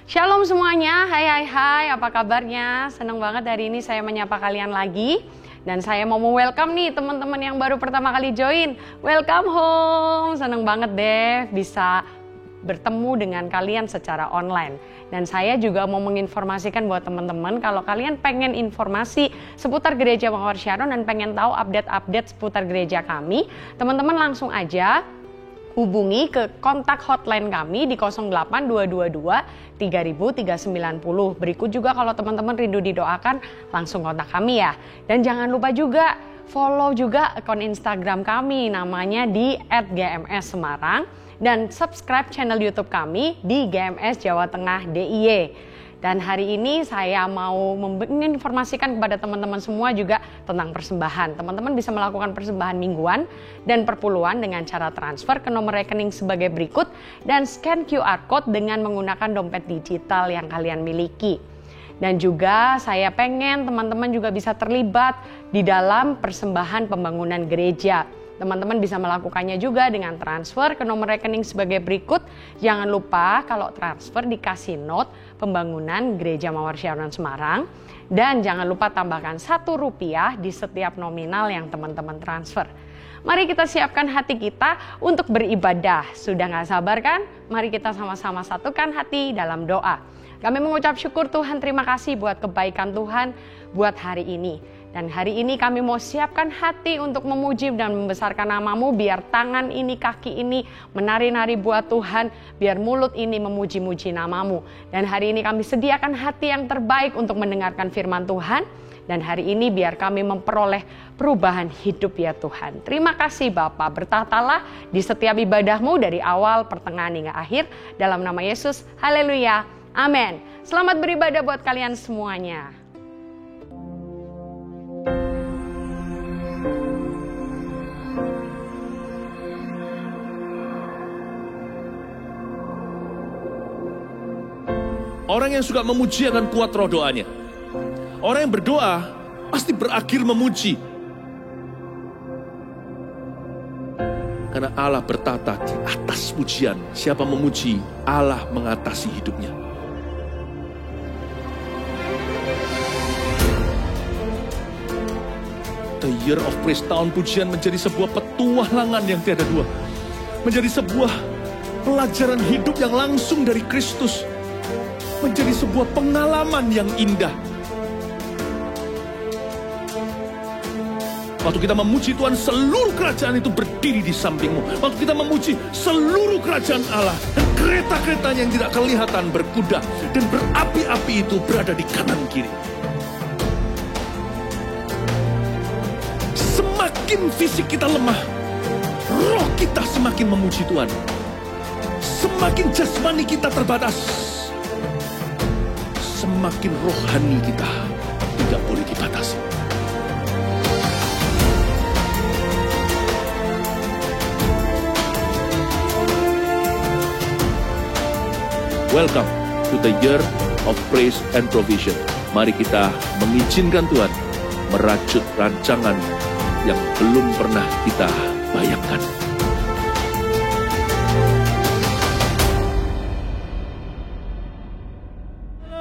Shalom semuanya, hai, apa kabarnya? Senang banget hari ini saya menyapa kalian lagi. Dan saya mau welcome nih teman-teman yang baru pertama kali join. Welcome home, senang banget deh bisa bertemu dengan kalian secara online. Dan saya juga mau menginformasikan buat teman-teman kalau kalian pengen informasi seputar Gereja Mawar Syaron dan pengen tahu update-update seputar gereja kami, teman-teman langsung aja hubungi ke kontak hotline kami di 08222 3000 390. Berikut juga kalau teman-teman rindu didoakan langsung kontak kami ya. Dan jangan lupa juga follow juga akun Instagram kami namanya di @gms_semarang dan subscribe channel YouTube kami di GMS Jawa Tengah DIY. Dan hari ini saya mau menginformasikan kepada teman-teman semua juga tentang persembahan. Teman-teman bisa melakukan persembahan mingguan dan perpuluhan dengan cara transfer ke nomor rekening sebagai berikut dan scan QR Code dengan menggunakan dompet digital yang kalian miliki. Dan juga saya pengen teman-teman juga bisa terlibat di dalam persembahan pembangunan gereja. Teman-teman bisa melakukannya juga dengan transfer ke nomor rekening sebagai berikut. Jangan lupa kalau transfer dikasih note pembangunan Gereja Mawar Syaron Semarang. Dan jangan lupa tambahkan Rp1 di setiap nominal yang teman-teman transfer. Mari kita siapkan hati kita untuk beribadah. Sudah gak sabar kan? Mari kita sama-sama satukan hati dalam doa. Kami mengucap syukur Tuhan, terima kasih buat kebaikan Tuhan buat hari ini. Dan hari ini kami mau siapkan hati untuk memuji dan membesarkan nama-Mu, biar tangan ini, kaki ini menari-nari buat Tuhan, biar mulut ini memuji-muji nama-Mu. Dan hari ini kami sediakan hati yang terbaik untuk mendengarkan firman Tuhan. Dan hari ini biar kami memperoleh perubahan hidup ya Tuhan. Terima kasih Bapa, bertahtalah di setiap ibadah-Mu dari awal, pertengahan hingga akhir. Dalam nama Yesus, haleluya, amin. Selamat beribadah buat kalian semuanya. Orang yang suka memuji akan kuat roh doanya. Orang yang berdoa pasti berakhir memuji. Karena Allah bertata di atas pujian. Siapa memuji, Allah mengatasi hidupnya. The Year of Praise, tahun pujian menjadi sebuah petualangan yang tiada dua. Menjadi sebuah pelajaran hidup yang langsung dari Kristus. Menjadi sebuah pengalaman yang indah. Waktu kita memuji Tuhan, seluruh kerajaan itu berdiri di sampingmu. Waktu kita memuji seluruh kerajaan Allah, dan kereta-keretanya yang tidak kelihatan berkuda dan berapi-api itu berada di kanan kiri. Semakin fisik kita lemah, roh kita semakin memuji Tuhan. Semakin jasmani kita terbatas, semakin rohani kita tidak boleh dibatasi. Welcome to the Year of Praise and Provision. Mari kita mengizinkan Tuhan merajut rancangan yang belum pernah kita bayangkan.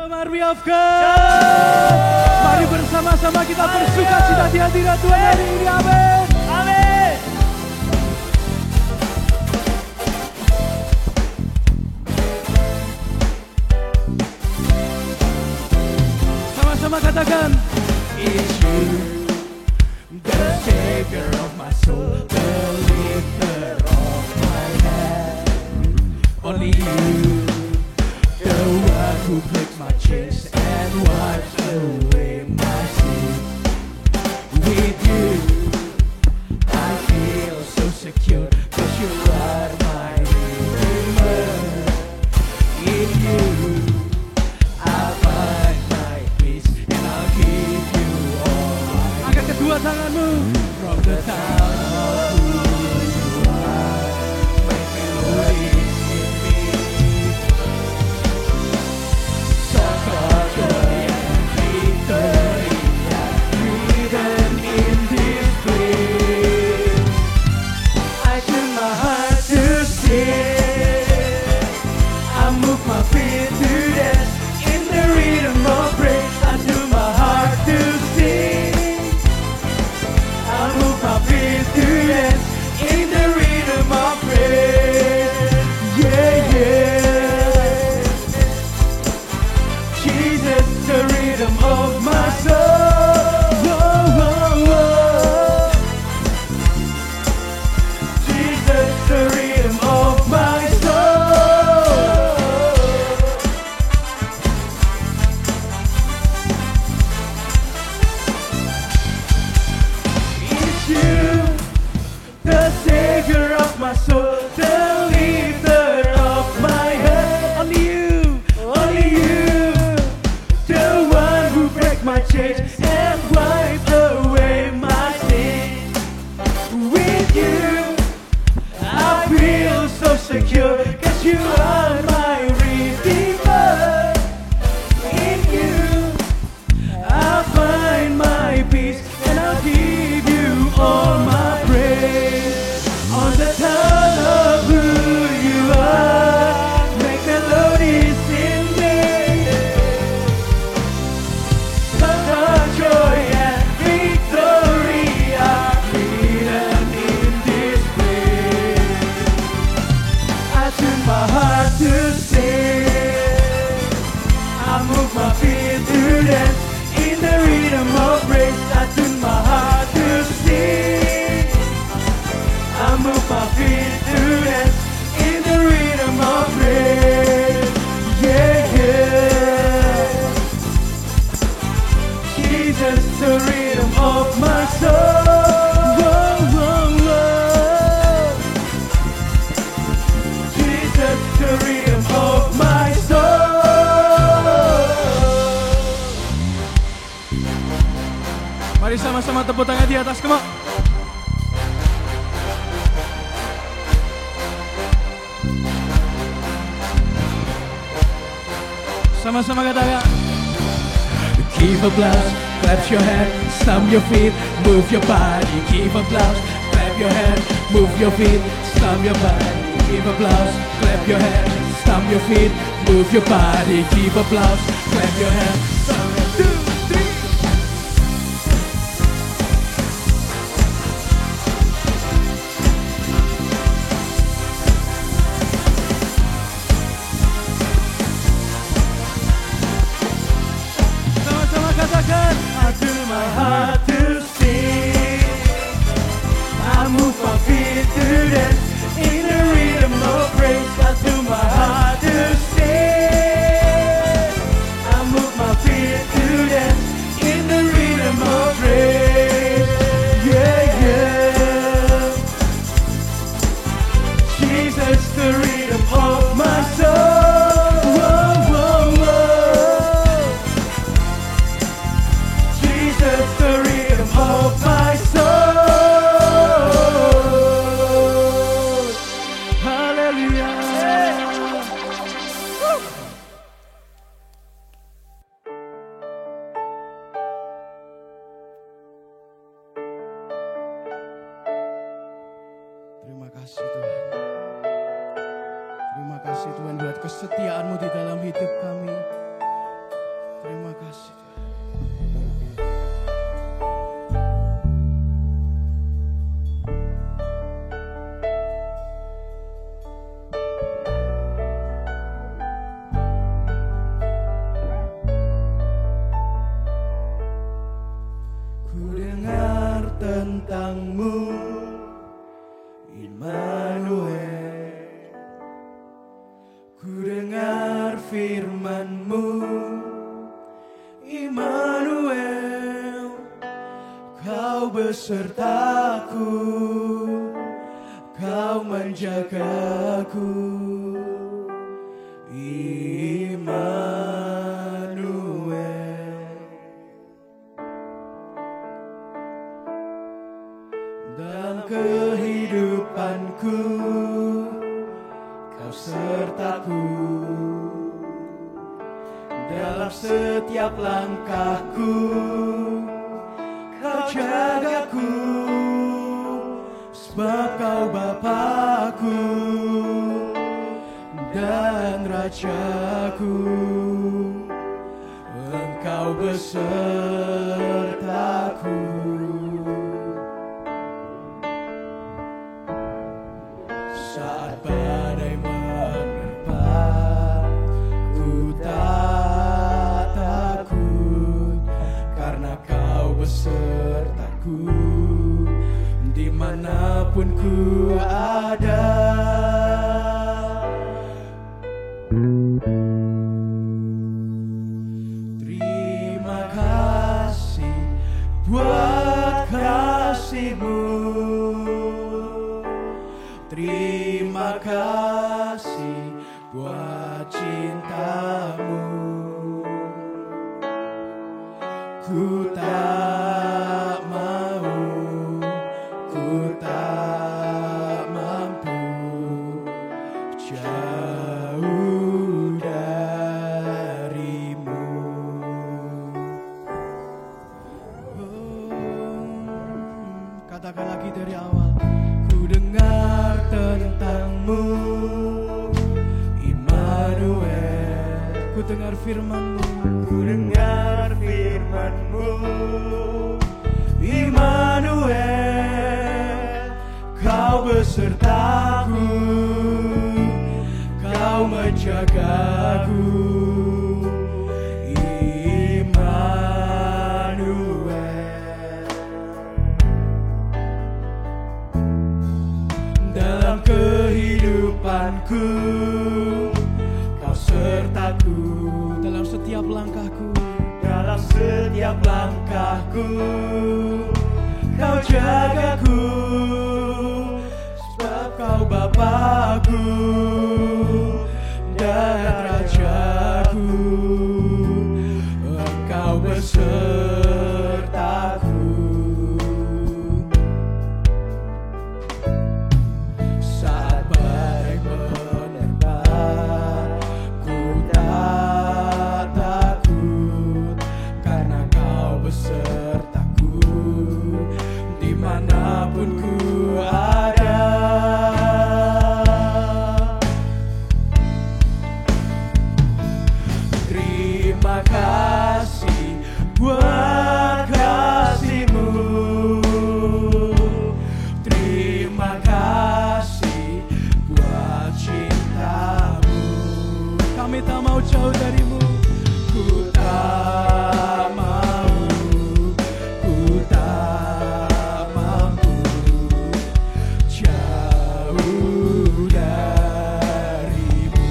Army of God. Mari bersama-sama kita bersuka cita di hadirat Tuhan hari ini. Amin. Amin. Sama-sama katakan, it's you, the Savior of my soul, the lifter of my head. Only you, the one who breaks my chains and wipes away my sin. With you, I feel so secure, 'cause you are my Redeemer. In you, I find my peace, and I'll give you all. Angkat kedua tanganmu. From the town of who you are, make melodies in me. So change and wipe away my sin. With you, I feel so secure, 'cause you are my Redeemer. In you, I'll find my peace, and I'll give you all my praise. On the top of who you are, make melodies in me. Such joy and victory are hidden in this place. I tune my heart to sing, I move my feet to dance in the rhythm of praise. I tune my heart to sing, I move my feet to dance in the rhythm of praise. Yeah, yeah. Jesus, the rhythm of my soul. Whoa, whoa, whoa. Jesus, the rhythm of my soul. Mari sama-sama tepuk tangan di atas, come on. Sama-sama katakan. Give applause, clap your hands, stomp your feet, move your body. Give applause, clap your hands, move your feet, stomp your body. Give applause, clap your hands, stomp your feet, move your body. Give applause, clap your hands. 1, 2, 3. Sama-sama katakan. I do my heart to sing, I move my feet to dance in the rhythm of praise. I do my heart to sing, I move my feet to dance in the rhythm of praise. Yeah, yeah. Jesus, the rhythm of my soul. Whoa, whoa, whoa. Jesus, the rhythm of my soul. Hallelujah. Terima kasih Tuhan. Terima kasih Tuhan buat kesetiaan-Mu di dalam hidup kami. Terima kasih Tuhan. Ku dengar tentang-Mu, Immanuel. Ku dengar firman-Mu, Immanuel. Kau besertaku, Kau menjagaku, Immanuel. Dalam kehidupanku, Kau sertaku. Dalam setiap langkahku, Kau jagaku. Sebab Kau Bapakku dan Rajaku. Engkau besertaku. Saat badai menerpa, ku tak takut, karena Kau besertaku. Dimanapun ku ada, terima kasih buat kasih-Mu. Terima kasih buat cinta-Mu. Ku dengar firman-Mu. Ku dengar firman-Mu, Immanuel, Kau besertaku, Kau menjagaku, Immanuel. Dalam kehidupanku, Kau sertaku, Dalam setiap langkahku, dalam setiap langkahku, Kau jagaku, sebab Kau Bapakku dan Rajaku, Engkau besertaku. Saat badai menerpa, ku tak takut, karena Kau besertaku dimanapun ku ada. Terima kasih buat kasih-Mu, terima kasih buat cinta-Mu. kami tak mau jauh dari-Mu. Ku tak mau, ku tak mampu jauh dari-Mu.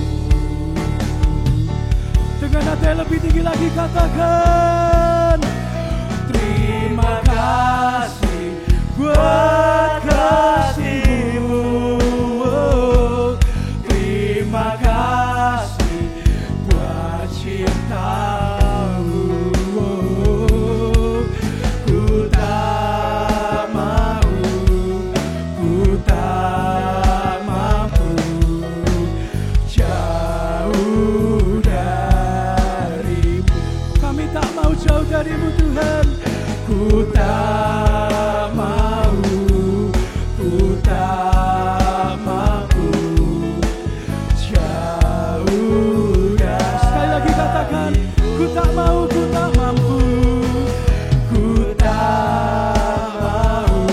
Dengan hati yang lebih tinggi lagi katakan, Terima kasih buat kasih-Mu, terima kasih buat cinta-Mu. Ku tak mau, ku tak mampu jauh dari-Mu. kami tak mau jauh dari-Mu Tuhan. Ku tak mau, ku tak mampu jauh dari. Sekali lagi katakan, ku tak mau, ku tak mampu. Ku tak mau,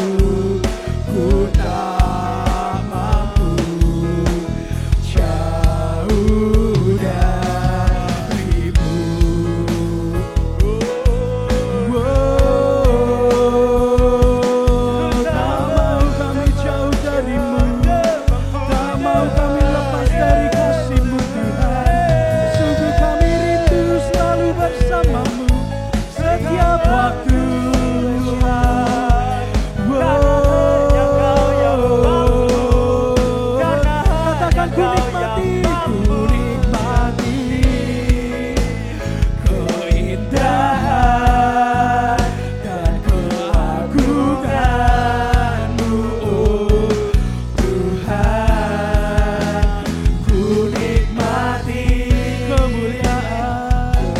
ku tak mampu jauh dari-Mu. Tak mau kami jauh dari-Mu, tak mau kami lepas dari kasih-Mu Tuhan. Sungguh kami rindu selalu bersama-Mu setiap waktu. Katakan ku nikmati, Keindahan dan keagungan-Mu, oh Tuhan. Ku nikmati kemuliaan-Mu,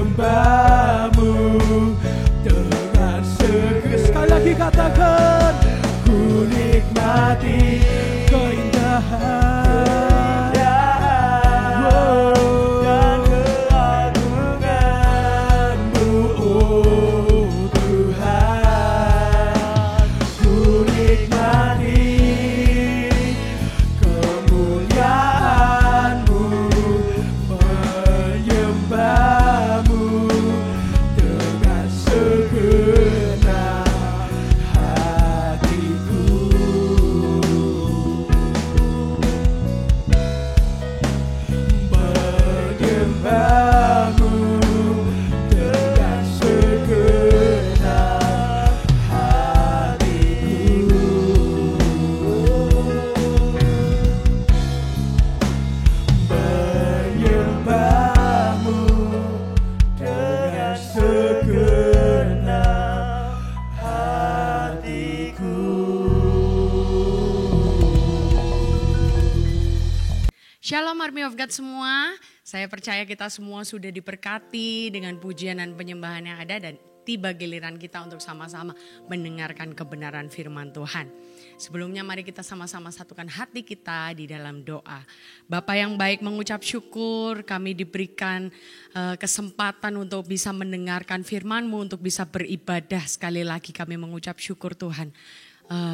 menyembah-Mu dengan segera. sekali lagi katakan, Ku nikmati keindahan dan keagungan-Mu, oh Tuhan. Ku nikmati kemuliaan-Mu, menyembah-Mu dengan segenap hatiku. Menyembah-Mu dengan segenap hatiku. Menyembah-Mu dengan segenap hatiku. Shalom Army of God semua, saya percaya kita semua sudah diberkati dengan pujian dan penyembahan yang ada dan tiba giliran kita untuk sama-sama mendengarkan kebenaran firman Tuhan. Sebelumnya mari kita sama-sama satukan hati kita di dalam doa. Bapa yang baik, mengucap syukur kami diberikan kesempatan untuk bisa mendengarkan firman-Mu, untuk bisa beribadah. Sekali lagi kami mengucap syukur Tuhan.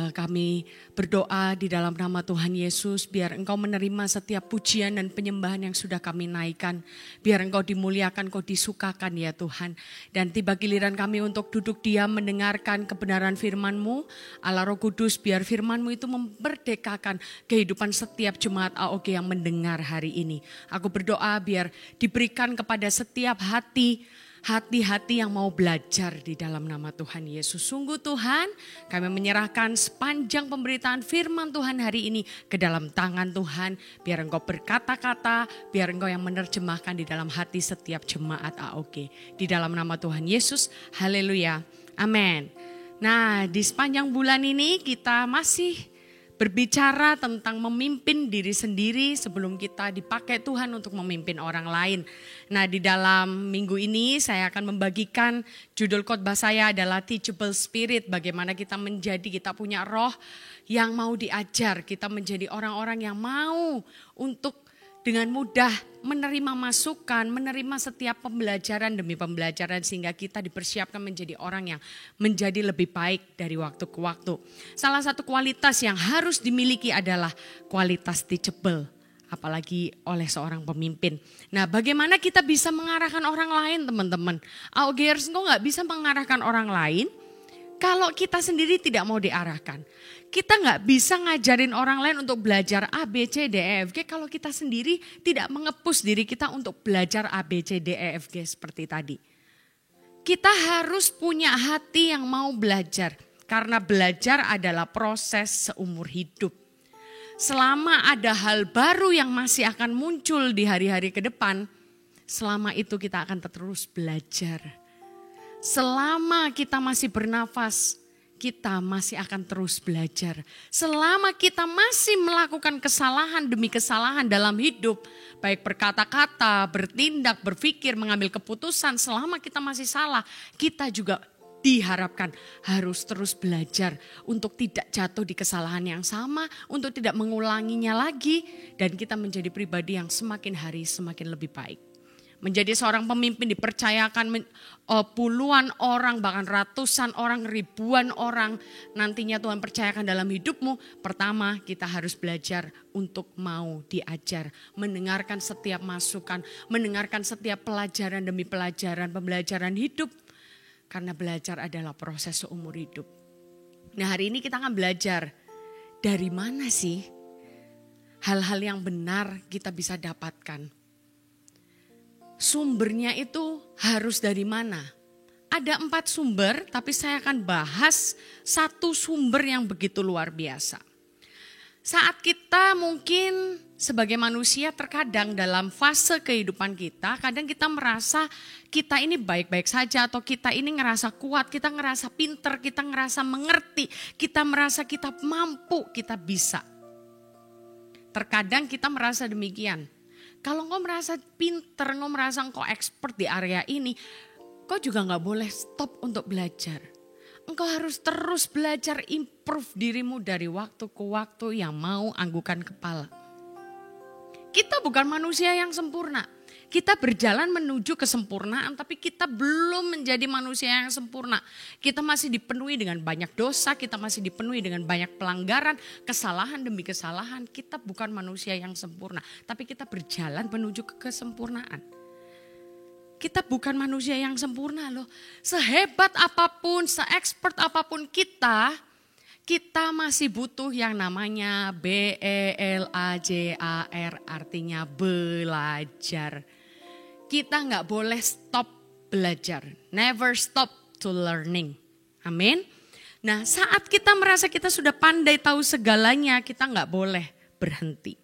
Kami berdoa di dalam nama Tuhan Yesus, biar Engkau menerima setiap pujian dan penyembahan yang sudah kami naikkan. Biar Engkau dimuliakan, Engkau disukakan ya Tuhan. Dan tiba giliran kami untuk duduk diam mendengarkan kebenaran firman-Mu. Allah Roh Kudus, biar firman-Mu itu memerdekakan kehidupan setiap jemaat AOG yang mendengar hari ini. Aku berdoa biar diberikan kepada setiap hati-hati yang mau belajar di dalam nama Tuhan Yesus. Sungguh Tuhan, kami menyerahkan sepanjang pemberitaan firman Tuhan hari ini ke dalam tangan Tuhan. Biar Engkau berkata-kata, biar Engkau yang menerjemahkan di dalam hati setiap jemaat AOG. Di dalam nama Tuhan Yesus, haleluya, amin. Nah, di sepanjang bulan ini kita masih berbicara tentang memimpin diri sendiri sebelum kita dipakai Tuhan untuk memimpin orang lain. Nah, di dalam minggu ini saya akan membagikan judul khotbah saya adalah Teachable Spirit. Bagaimana kita punya roh yang mau diajar. Kita menjadi orang-orang yang mau untuk dengan mudah menerima masukan, menerima setiap pembelajaran demi pembelajaran sehingga kita dipersiapkan menjadi orang yang menjadi lebih baik dari waktu ke waktu. Salah satu kualitas yang harus dimiliki adalah kualitas teachable, apalagi oleh seorang pemimpin. Nah, bagaimana kita bisa mengarahkan orang lain, teman-teman? AOGers, engkau gak bisa mengarahkan orang lain kalau kita sendiri tidak mau diarahkan. Kita nggak bisa ngajarin orang lain untuk belajar A, B, C, D, E, F, G kalau kita sendiri tidak mengepus diri kita untuk belajar A, B, C, D, E, F, G seperti tadi. Kita harus punya hati yang mau belajar karena belajar adalah proses seumur hidup. Selama ada hal baru yang masih akan muncul di hari-hari ke depan, selama itu kita akan terus belajar. Selama kita masih bernafas, kita masih akan terus belajar. Selama kita masih melakukan kesalahan demi kesalahan dalam hidup, baik berkata-kata, bertindak, berpikir, mengambil keputusan, selama kita masih salah, kita juga diharapkan harus terus belajar untuk tidak jatuh di kesalahan yang sama, untuk tidak mengulanginya lagi, dan kita menjadi pribadi yang semakin hari semakin lebih baik. Menjadi seorang pemimpin dipercayakan puluhan orang, bahkan ratusan orang, ribuan orang nantinya Tuhan percayakan dalam hidupmu. Pertama, kita harus belajar untuk mau diajar, mendengarkan setiap masukan, mendengarkan setiap pelajaran demi pelajaran, pembelajaran hidup. Karena belajar adalah proses seumur hidup. Nah, hari ini kita akan belajar dari mana sih hal-hal yang benar kita bisa dapatkan. Sumbernya itu harus dari mana? Ada 4 sumber, tapi saya akan bahas satu sumber yang begitu luar biasa. Saat kita mungkin sebagai manusia terkadang dalam fase kehidupan kita, kadang kita merasa kita ini baik-baik saja atau kita ini ngerasa kuat, kita ngerasa pinter, kita ngerasa mengerti, kita merasa kita mampu, kita bisa. Terkadang kita merasa demikian. Kalau engkau merasa pinter, engkau merasa engkau expert di area ini, engkau juga gak boleh stop untuk belajar. Engkau harus terus belajar, improve dirimu dari waktu ke waktu yang mau anggukan kepala. Kita bukan manusia yang sempurna. Kita berjalan menuju kesempurnaan, tapi kita belum menjadi manusia yang sempurna. Kita masih dipenuhi dengan banyak dosa, kita masih dipenuhi dengan banyak pelanggaran, kesalahan demi kesalahan. Kita bukan manusia yang sempurna, tapi kita berjalan menuju ke kesempurnaan. Kita bukan manusia yang sempurna loh. Sehebat apapun, se-expert apapun kita masih butuh yang namanya BELAJAR, artinya belajar. Kita gak boleh stop belajar, never stop to learning. Amin. Nah, saat kita merasa kita sudah pandai tahu segalanya, kita gak boleh berhenti.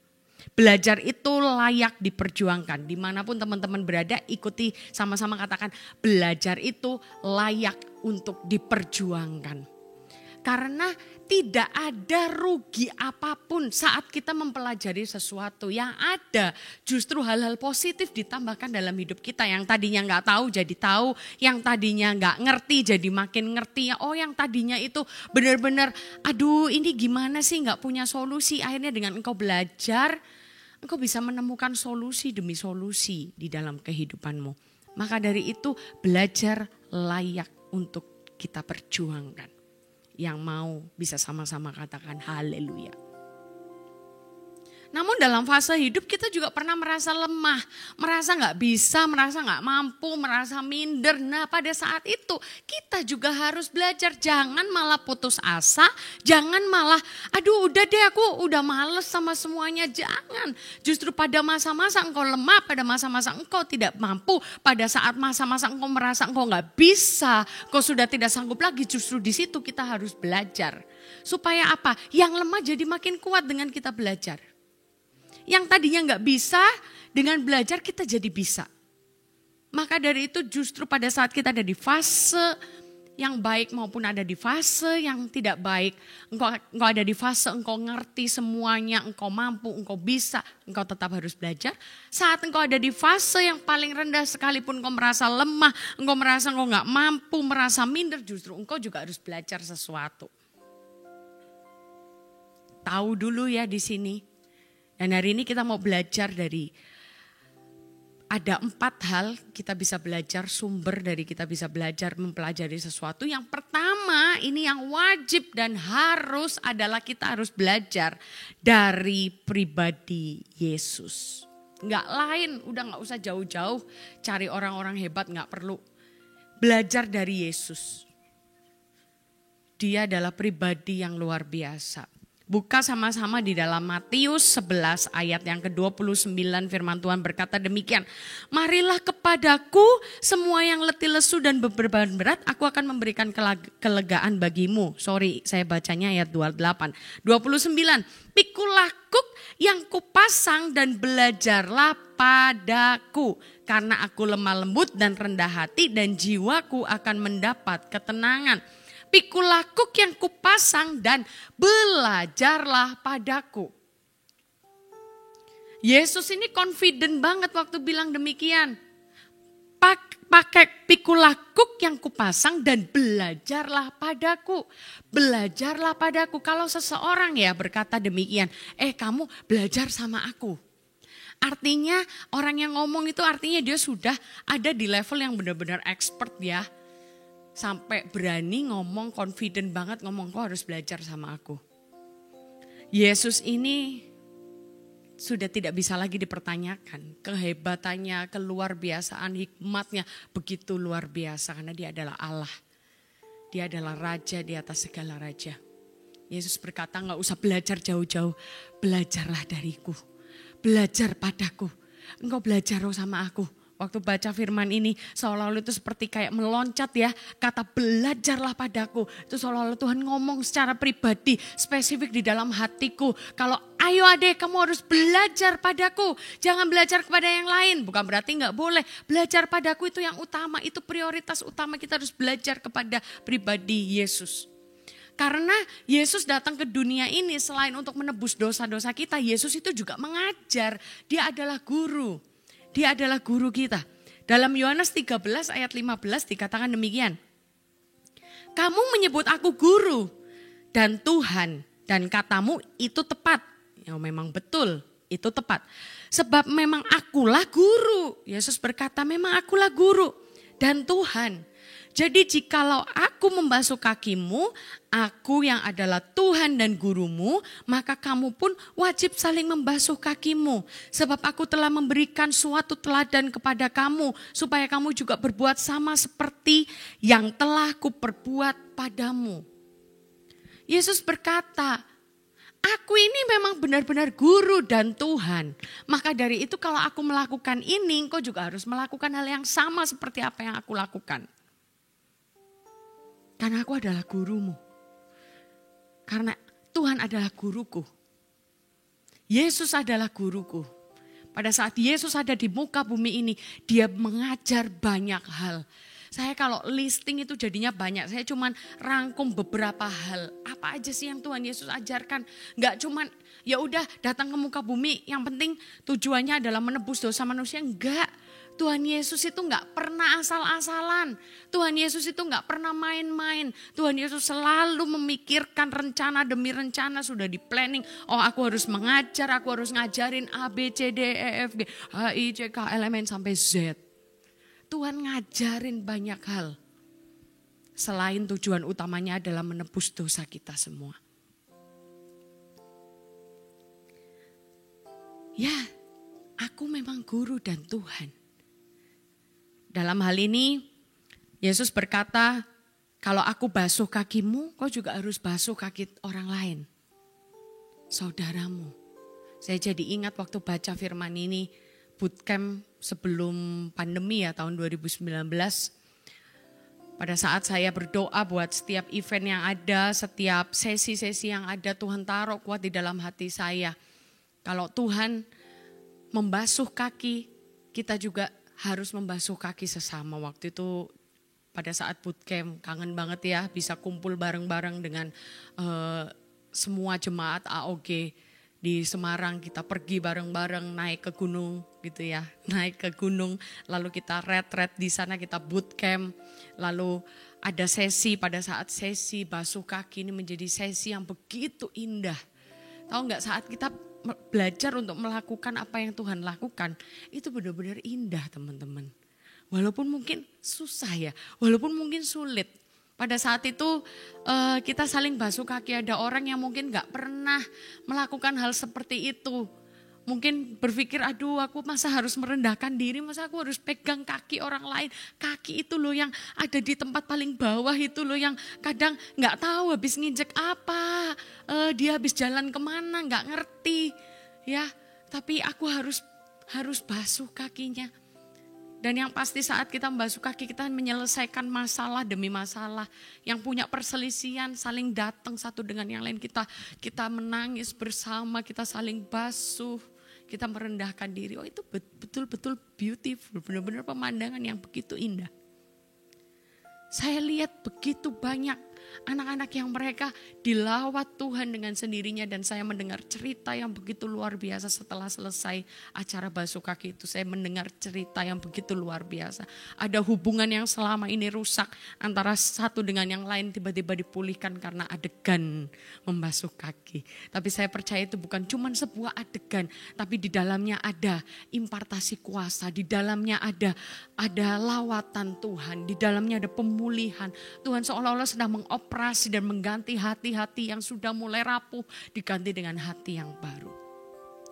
Belajar itu layak diperjuangkan. Dimanapun teman-teman berada, ikuti sama-sama katakan belajar itu layak untuk diperjuangkan. Karena tidak ada rugi apapun saat kita mempelajari sesuatu. Yang ada justru hal-hal positif ditambahkan dalam hidup kita. Yang tadinya nggak tahu jadi tahu, yang tadinya nggak ngerti jadi makin ngerti. Oh, yang tadinya itu benar-benar, aduh ini gimana sih, nggak punya solusi. Akhirnya dengan engkau belajar, engkau bisa menemukan solusi demi solusi di dalam kehidupanmu. Maka dari itu belajar layak untuk kita perjuangkan. Yang mau bisa sama-sama katakan haleluya. Namun dalam fase hidup kita juga pernah merasa lemah, merasa gak bisa, merasa gak mampu, merasa minder. Nah pada saat itu kita juga harus belajar, jangan malah putus asa, jangan malah aduh udah deh aku udah males sama semuanya. Jangan, justru pada masa-masa engkau lemah, pada masa-masa engkau tidak mampu, pada saat masa-masa engkau merasa engkau gak bisa, engkau sudah tidak sanggup lagi, justru di situ kita harus belajar. Supaya apa? Yang lemah jadi makin kuat dengan kita belajar. Yang tadinya nggak bisa, dengan belajar kita jadi bisa. Maka dari itu justru pada saat kita ada di fase yang baik maupun ada di fase yang tidak baik. Engkau ada di fase engkau ngerti semuanya, engkau mampu, engkau bisa, engkau tetap harus belajar. Saat engkau ada di fase yang paling rendah sekalipun engkau merasa lemah, engkau merasa engkau nggak mampu, merasa minder, justru engkau juga harus belajar sesuatu. Tahu dulu ya di sini. Dan hari ini kita mau belajar dari, ada 4 hal kita bisa belajar, sumber dari kita bisa belajar mempelajari sesuatu. Yang pertama ini yang wajib dan harus adalah kita harus belajar dari pribadi Yesus. Nggak lain, udah nggak usah jauh-jauh cari orang-orang hebat, nggak perlu. Belajar dari Yesus. Dia adalah pribadi yang luar biasa. Buka sama-sama di dalam Matius 11 ayat yang ke-29, firman Tuhan berkata demikian. Marilah kepadaku semua yang letih lesu dan beban berat, aku akan memberikan kelegaan bagimu. Sorry, saya bacanya ayat 28. 29, pikulah kuk yang kupasang dan belajarlah padaku. Karena aku lemah lembut dan rendah hati dan jiwaku akan mendapat ketenangan. Pikulah kuk yang kupasang dan belajarlah padaku. Yesus ini confident banget waktu bilang demikian. Pakai pikulah kuk yang kupasang dan belajarlah padaku. Belajarlah padaku. Kalau seseorang ya berkata demikian, kamu belajar sama aku. Artinya orang yang ngomong itu artinya dia sudah ada di level yang benar-benar expert ya. Sampai berani ngomong, confident banget ngomong, kau harus belajar sama aku. Yesus ini sudah tidak bisa lagi dipertanyakan. Kehebatannya, keluar biasaan, hikmatnya begitu luar biasa. Karena dia adalah Allah. Dia adalah Raja di atas segala Raja. Yesus berkata gak usah belajar jauh-jauh. Belajarlah dariku. Belajar padaku. Engkau belajar sama aku. Waktu baca firman ini seolah-olah itu seperti kayak meloncat ya. Kata belajarlah padaku. Itu seolah-olah Tuhan ngomong secara pribadi. Spesifik di dalam hatiku. Kalau ayo adek kamu harus belajar padaku. Jangan belajar kepada yang lain. Bukan berarti gak boleh. Belajar padaku itu yang utama. Itu prioritas utama, kita harus belajar kepada pribadi Yesus. Karena Yesus datang ke dunia ini selain untuk menebus dosa-dosa kita. Yesus itu juga mengajar. Dia adalah guru. Dia adalah guru kita. Dalam Yohanes 13 ayat 15 dikatakan demikian. Kamu menyebut aku guru dan Tuhan dan katamu itu tepat. Ya memang betul, itu tepat. Sebab memang akulah guru. Yesus berkata memang akulah guru dan Tuhan. Jadi jikalau aku membasuh kakimu, aku yang adalah Tuhan dan gurumu, maka kamu pun wajib saling membasuh kakimu. Sebab aku telah memberikan suatu teladan kepada kamu, supaya kamu juga berbuat sama seperti yang telah kuperbuat padamu. Yesus berkata, aku ini memang benar-benar guru dan Tuhan. Maka dari itu kalau aku melakukan ini, engkau juga harus melakukan hal yang sama seperti apa yang aku lakukan. Karena aku adalah gurumu. Karena Tuhan adalah guruku. Yesus adalah guruku. Pada saat Yesus ada di muka bumi ini, dia mengajar banyak hal. Saya kalau listing itu jadinya banyak. Saya cuman rangkum beberapa hal. Apa aja sih yang Tuhan Yesus ajarkan? Enggak cuman ya udah datang ke muka bumi. Yang penting tujuannya adalah menebus dosa manusia. Enggak. Tuhan Yesus itu enggak pernah asal-asalan. Tuhan Yesus itu enggak pernah main-main. Tuhan Yesus selalu memikirkan rencana demi rencana, sudah di planning. Oh, aku harus mengajar, aku harus ngajarin A, B, C, D, E, F, G, H, I, C, K, L, M, N sampai Z. Tuhan ngajarin banyak hal. Selain tujuan utamanya adalah menebus dosa kita semua. Ya, aku memang guru dan Tuhan. Dalam hal ini, Yesus berkata, kalau aku basuh kakimu, kau juga harus basuh kaki orang lain. Saudaramu. Saya jadi ingat waktu baca firman ini, bootcamp sebelum pandemi ya tahun 2019. Pada saat saya berdoa buat setiap event yang ada, setiap sesi-sesi yang ada, Tuhan taruh kuat di dalam hati saya. Kalau Tuhan membasuh kaki, kita juga harus membasuh kaki sesama. Waktu itu pada saat bootcamp kangen banget ya bisa kumpul bareng-bareng dengan semua jemaat AOG di Semarang. Kita pergi bareng-bareng naik ke gunung gitu ya. Naik ke gunung lalu kita retret di sana, kita bootcamp. Lalu ada sesi, pada saat sesi basuh kaki ini menjadi sesi yang begitu indah. Tahu nggak, saat kita belajar untuk melakukan apa yang Tuhan lakukan, itu benar-benar indah teman-teman. Walaupun mungkin susah ya, walaupun mungkin sulit. Pada saat itu kita saling basuh kaki, ada orang yang mungkin gak pernah melakukan hal seperti itu. Mungkin berpikir, aduh aku masa harus merendahkan diri, masa aku harus pegang kaki orang lain. Kaki itu loh yang ada di tempat paling bawah itu loh yang kadang gak tahu habis nginjek apa. Dia habis jalan kemana gak ngerti. Ya, tapi aku harus basuh kakinya. Dan yang pasti saat kita membasuh kaki, kita menyelesaikan masalah demi masalah. Yang punya perselisihan saling datang satu dengan yang lain. Kita menangis bersama, kita saling basuh. Kita merendahkan diri. Oh, itu betul-betul beautiful. Benar-benar pemandangan yang begitu indah. Saya lihat begitu banyak anak-anak yang mereka dilawat Tuhan dengan sendirinya. Dan saya mendengar cerita yang begitu luar biasa setelah selesai acara basuh kaki itu. Saya mendengar cerita yang begitu luar biasa. Ada hubungan yang selama ini rusak antara satu dengan yang lain tiba-tiba dipulihkan karena adegan membasuh kaki. Tapi saya percaya itu bukan cuma sebuah adegan, tapi di dalamnya ada impartasi kuasa, di dalamnya ada lawatan Tuhan, di dalamnya ada pemulihan. Tuhan seolah-olah sedang mengoperasi dan mengganti hati-hati yang sudah mulai rapuh, diganti dengan hati yang baru.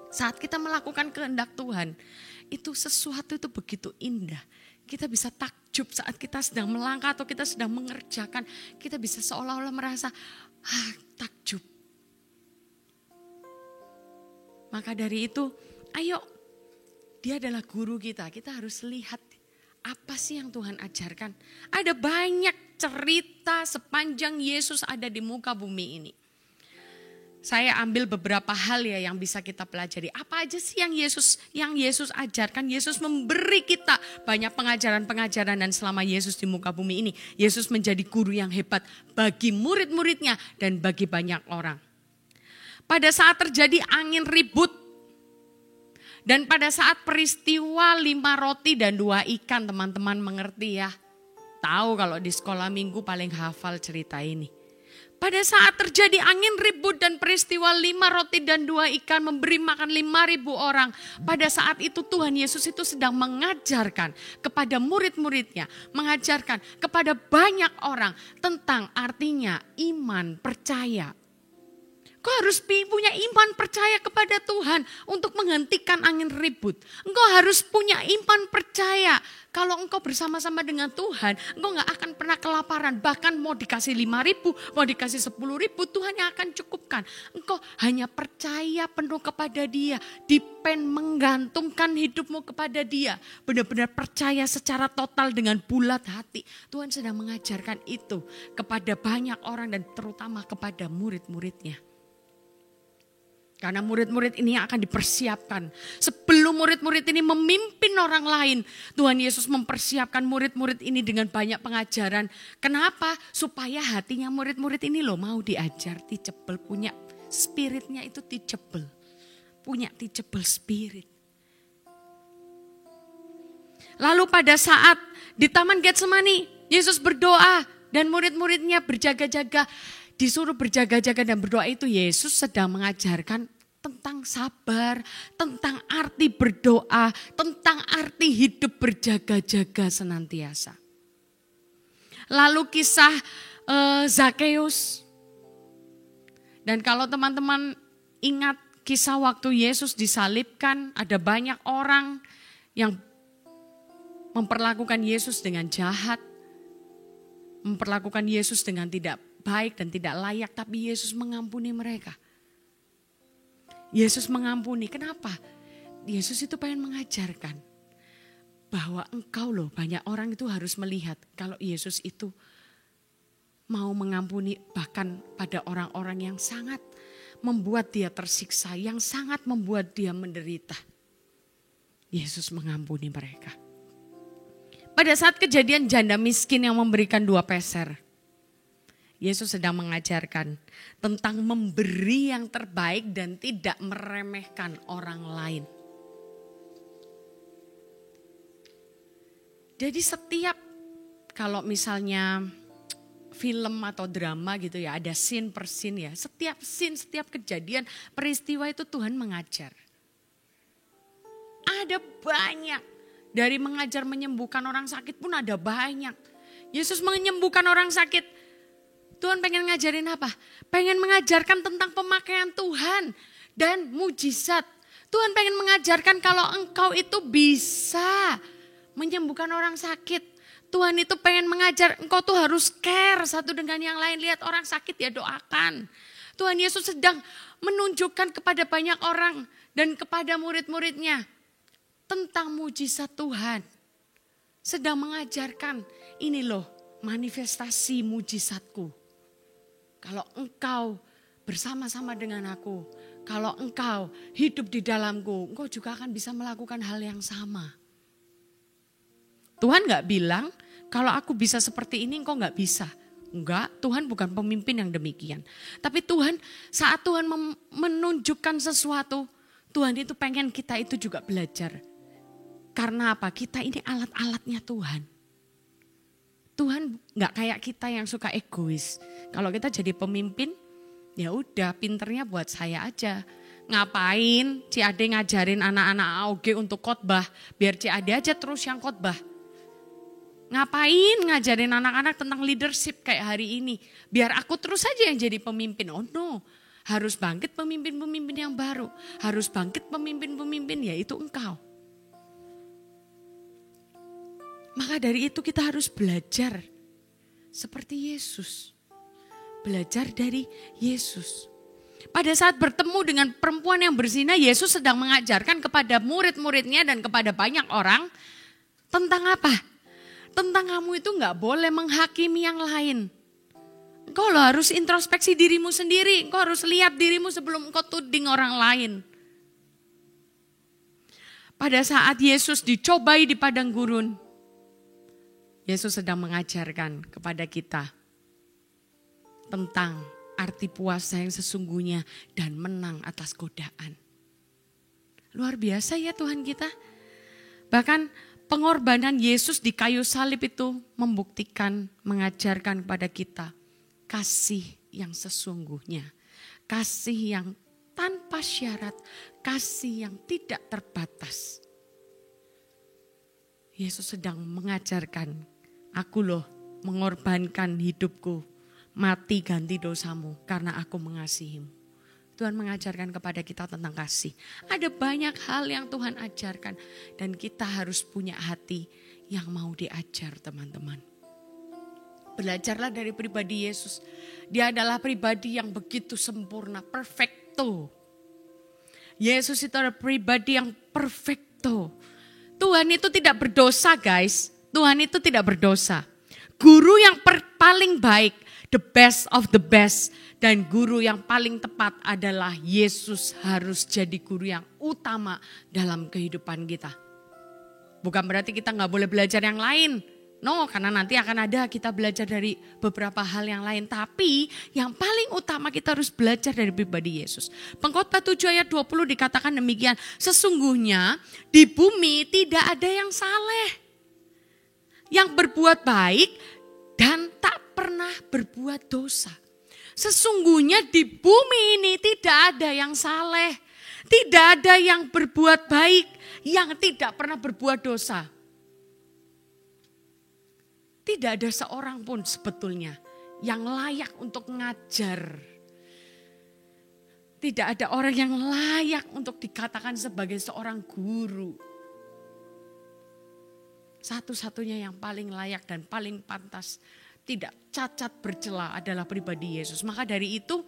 Saat kita melakukan kehendak Tuhan, itu sesuatu itu begitu indah. Kita bisa takjub saat kita sedang melangkah atau kita sedang mengerjakan. Kita bisa seolah-olah merasa takjub. Maka dari itu, ayo, dia adalah guru kita. Kita harus lihat apa sih yang Tuhan ajarkan. Ada banyak cerita sepanjang Yesus ada di muka bumi ini. Saya ambil beberapa hal ya yang bisa kita pelajari. Apa aja sih yang Yesus ajarkan? Yesus memberi kita banyak pengajaran-pengajaran, dan selama Yesus di muka bumi ini, Yesus menjadi guru yang hebat bagi murid-muridnya dan bagi banyak orang. Pada saat terjadi angin ribut dan pada saat peristiwa 5 roti dan 2 ikan, teman-teman mengerti ya. Tahu kalau di sekolah minggu paling hafal cerita ini. Pada saat terjadi angin ribut dan peristiwa 5 roti dan 2 ikan memberi makan 5.000 orang. Pada saat itu Tuhan Yesus itu sedang mengajarkan kepada murid-muridnya. Mengajarkan kepada banyak orang tentang artinya iman, percaya. Kau harus punya iman percaya kepada Tuhan untuk menghentikan angin ribut. Engkau harus punya iman percaya. Kalau engkau bersama-sama dengan Tuhan, engkau gak akan pernah kelaparan. Bahkan mau dikasih 5.000, mau dikasih 10.000, Tuhan yang akan cukupkan. Engkau hanya percaya penuh kepada Dia. Menggantungkan hidupmu kepada Dia. Benar-benar percaya secara total dengan bulat hati. Tuhan sedang mengajarkan itu kepada banyak orang dan terutama kepada murid-muridnya. Karena murid-murid ini akan dipersiapkan. Sebelum murid-murid ini memimpin orang lain, Tuhan Yesus mempersiapkan murid-murid ini dengan banyak pengajaran. Kenapa? Supaya hatinya murid-murid ini loh mau diajar, teachable, punya spiritnya itu teachable. Punya teachable spirit. Lalu pada saat di Taman Getsemani, Yesus berdoa dan murid-muridnya berjaga-jaga. Disuruh berjaga-jaga dan berdoa itu Yesus sedang mengajarkan tentang sabar, tentang arti berdoa, tentang arti hidup berjaga-jaga senantiasa. Lalu kisah Zakeus. Dan kalau teman-teman ingat kisah waktu Yesus disalibkan, ada banyak orang yang memperlakukan Yesus dengan jahat, memperlakukan Yesus dengan tidak baik dan tidak layak, tapi Yesus mengampuni mereka. Yesus mengampuni, kenapa? Yesus itu pengen mengajarkan bahwa engkau loh, banyak orang itu harus melihat kalau Yesus itu mau mengampuni bahkan pada orang-orang yang sangat membuat dia tersiksa, yang sangat membuat dia menderita. Yesus mengampuni mereka. Pada saat kejadian janda miskin yang memberikan 2 peser, Yesus sedang mengajarkan tentang memberi yang terbaik dan tidak meremehkan orang lain. Jadi setiap kalau misalnya film atau drama gitu ya, ada scene per scene ya. Setiap scene, setiap kejadian, peristiwa itu Tuhan mengajar. Ada banyak. Dari mengajar menyembuhkan orang sakit pun ada banyak. Yesus menyembuhkan orang sakit. Tuhan pengen ngajarin apa? Pengen mengajarkan tentang pemakaian Tuhan dan mujizat. Tuhan pengen mengajarkan kalau engkau itu bisa menyembuhkan orang sakit. Tuhan itu pengen mengajar engkau tuh harus care satu dengan yang lain. Lihat orang sakit ya doakan. Tuhan Yesus sedang menunjukkan kepada banyak orang dan kepada murid-muridnya tentang mujizat Tuhan. Sedang mengajarkan ini loh manifestasi mujizatku. Kalau engkau bersama-sama dengan aku, kalau engkau hidup di dalamku, engkau juga akan bisa melakukan hal yang sama. Tuhan gak bilang, kalau aku bisa seperti ini engkau gak bisa. Enggak, Tuhan bukan pemimpin yang demikian. Tapi Tuhan, saat Tuhan menunjukkan sesuatu, Tuhan itu pengen kita itu juga belajar. Karena apa? Kita ini alat-alatnya Tuhan. Tuhan gak kayak kita yang suka egois. Kalau kita jadi pemimpin, ya udah pinternya buat saya aja. Ngapain Ci Ade ngajarin anak-anak AOG untuk khotbah, biar Ci Ade aja terus yang khotbah. Ngapain ngajarin anak-anak tentang leadership kayak hari ini, biar aku terus aja yang jadi pemimpin. Oh no, harus bangkit pemimpin-pemimpin yang baru. Harus bangkit pemimpin-pemimpin, yaitu engkau. Maka dari itu kita harus belajar seperti Yesus. Belajar dari Yesus. Pada saat bertemu dengan perempuan yang berzina, Yesus sedang mengajarkan kepada murid-muridnya dan kepada banyak orang tentang apa? Tentang kamu itu gak boleh menghakimi yang lain. Engkau harus introspeksi dirimu sendiri. Engkau harus lihat dirimu sebelum engkau tuding orang lain. Pada saat Yesus dicobai di padang gurun, Yesus sedang mengajarkan kepada kita tentang arti puasa yang sesungguhnya dan menang atas godaan. Luar biasa ya Tuhan kita. Bahkan pengorbanan Yesus di kayu salib itu membuktikan, mengajarkan kepada kita kasih yang sesungguhnya. Kasih yang tanpa syarat, kasih yang tidak terbatas. Yesus sedang mengajarkan, aku loh mengorbankan hidupku, mati ganti dosamu karena aku mengasihimu. Tuhan mengajarkan kepada kita tentang kasih. Ada banyak hal yang Tuhan ajarkan dan kita harus punya hati yang mau diajar teman-teman. Belajarlah dari pribadi Yesus. Dia adalah pribadi yang begitu sempurna, perfecto. Yesus itu adalah pribadi yang perfecto. Tuhan itu tidak berdosa guys. Tuhan itu tidak berdosa. Guru yang paling baik the best of the best. Dan guru yang paling tepat adalah Yesus harus jadi guru yang utama dalam kehidupan kita. Bukan berarti kita gak boleh belajar yang lain. No, karena nanti akan ada kita belajar dari beberapa hal yang lain. Tapi yang paling utama kita harus belajar dari pribadi Yesus. Pengkhotbah 7 ayat 20 dikatakan demikian. Sesungguhnya di bumi tidak ada yang saleh, yang berbuat baik dan tak pernah berbuat dosa. Sesungguhnya di bumi ini tidak ada yang saleh, tidak ada yang berbuat baik, yang tidak pernah berbuat dosa. Tidak ada seorang pun sebetulnya yang layak untuk ngajar. Tidak ada orang yang layak untuk dikatakan sebagai seorang guru. Satu-satunya yang paling layak dan paling pantas, tidak cacat bercela adalah pribadi Yesus. Maka dari itu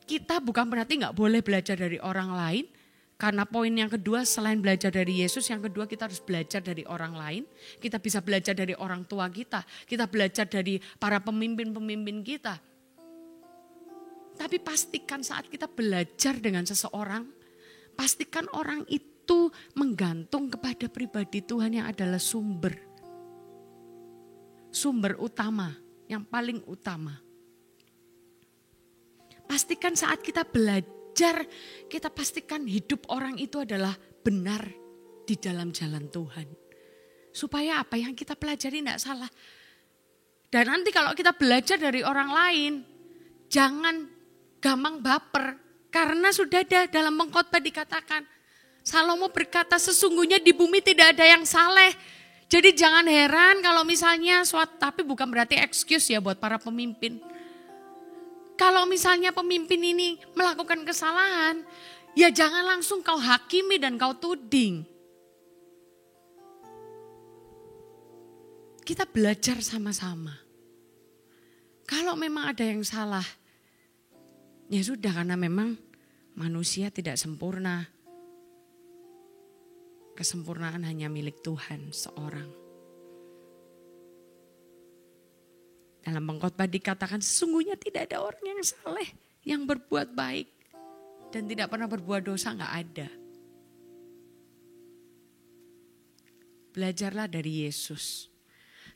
kita bukan berarti gak boleh belajar dari orang lain. Karena poin yang kedua selain belajar dari Yesus, yang kedua kita harus belajar dari orang lain. Kita bisa belajar dari orang tua kita. Kita belajar dari para pemimpin-pemimpin kita. Tapi pastikan saat kita belajar dengan seseorang, pastikan orang itu menggantung kepada pribadi Tuhan yang adalah sumber. Sumber utama, yang paling utama. Pastikan saat kita belajar, kita pastikan hidup orang itu adalah benar di dalam jalan Tuhan. Supaya apa yang kita pelajari tidak salah. Dan nanti kalau kita belajar dari orang lain, jangan gampang baper. Karena sudah ada dalam pengkhotbah dikatakan, Salomo berkata sesungguhnya di bumi tidak ada yang saleh. Jadi jangan heran kalau misalnya tapi bukan berarti excuse ya buat para pemimpin. Kalau misalnya pemimpin ini melakukan kesalahan, ya jangan langsung kau hakimi dan kau tuding. Kita belajar sama-sama. Kalau memang ada yang salah, ya sudah karena memang manusia tidak sempurna. Kesempurnaan hanya milik Tuhan seorang. Dalam pengkhotbah dikatakan sesungguhnya tidak ada orang yang saleh, yang berbuat baik dan tidak pernah berbuat dosa, gak ada. Belajarlah dari Yesus.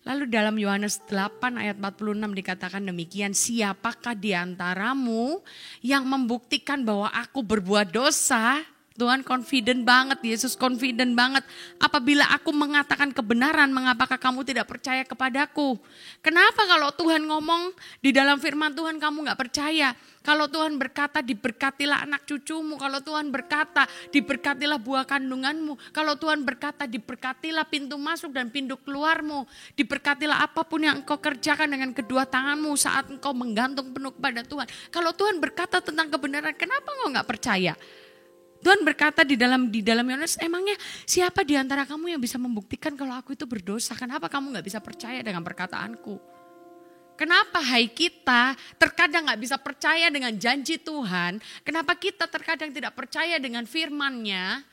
Lalu dalam Yohanes 8 ayat 46 dikatakan demikian, siapakah di antaramu yang membuktikan bahwa aku berbuat dosa? Tuhan confident banget, Yesus confident banget. Apabila aku mengatakan kebenaran, mengapakah kamu tidak percaya kepadaku? Kenapa kalau Tuhan ngomong di dalam firman Tuhan kamu gak percaya? Kalau Tuhan berkata diberkatilah anak cucumu. Kalau Tuhan berkata diberkatilah buah kandunganmu. Kalau Tuhan berkata diberkatilah pintu masuk dan pintu keluarmu. Diberkatilah apapun yang engkau kerjakan dengan kedua tanganmu saat engkau menggantung penuh kepada Tuhan. Kalau Tuhan berkata tentang kebenaran, kenapa engkau gak percaya? Tuhan berkata di dalam Yohanes, emangnya siapa di antara kamu yang bisa membuktikan kalau aku itu berdosa? Kenapa kamu gak bisa percaya dengan perkataanku? Kenapa hai kita terkadang gak bisa percaya dengan janji Tuhan? Kenapa kita terkadang tidak percaya dengan firman-Nya?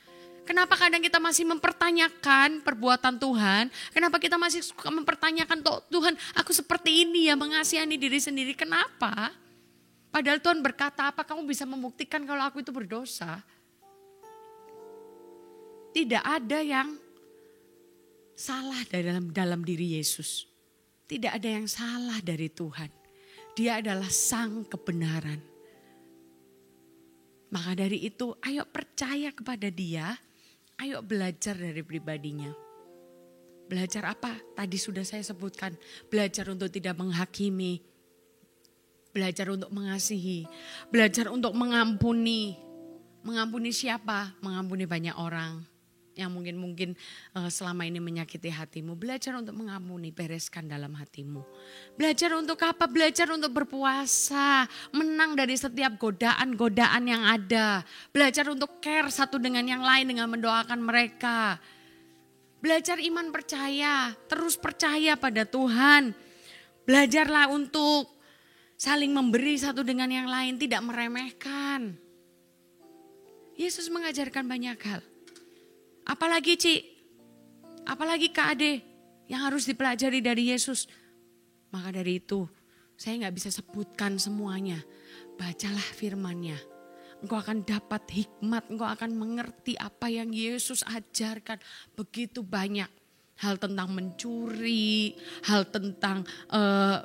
Kenapa kadang kita masih mempertanyakan perbuatan Tuhan? Kenapa kita masih suka mempertanyakan Tuhan, aku seperti ini ya, mengasihani diri sendiri. Kenapa? Padahal Tuhan berkata, apa kamu bisa membuktikan kalau aku itu berdosa? Tidak ada yang salah dalam diri Yesus. Tidak ada yang salah dari Tuhan. Dia adalah sang kebenaran. Maka dari itu ayo percaya kepada Dia. Ayo belajar dari pribadinya. Belajar apa? Tadi sudah saya sebutkan. Belajar untuk tidak menghakimi. Belajar untuk mengasihi. Belajar untuk mengampuni. Mengampuni siapa? Mengampuni banyak orang yang mungkin selama ini menyakiti hatimu. Belajar untuk mengampuni, bereskan dalam hatimu. Belajar untuk apa? Belajar untuk berpuasa, menang dari setiap godaan-godaan yang ada. Belajar untuk care satu dengan yang lain dengan mendoakan mereka. Belajar iman percaya, terus percaya pada Tuhan. Belajarlah untuk saling memberi satu dengan yang lain, tidak meremehkan. Yesus mengajarkan banyak hal. Apalagi Ci, apalagi Kak Ade yang harus dipelajari dari Yesus. Maka dari itu Saya nggak bisa sebutkan semuanya. Bacalah firman-Nya. Engkau akan dapat hikmat, engkau akan mengerti apa yang Yesus ajarkan. Begitu banyak hal tentang mencuri, hal tentang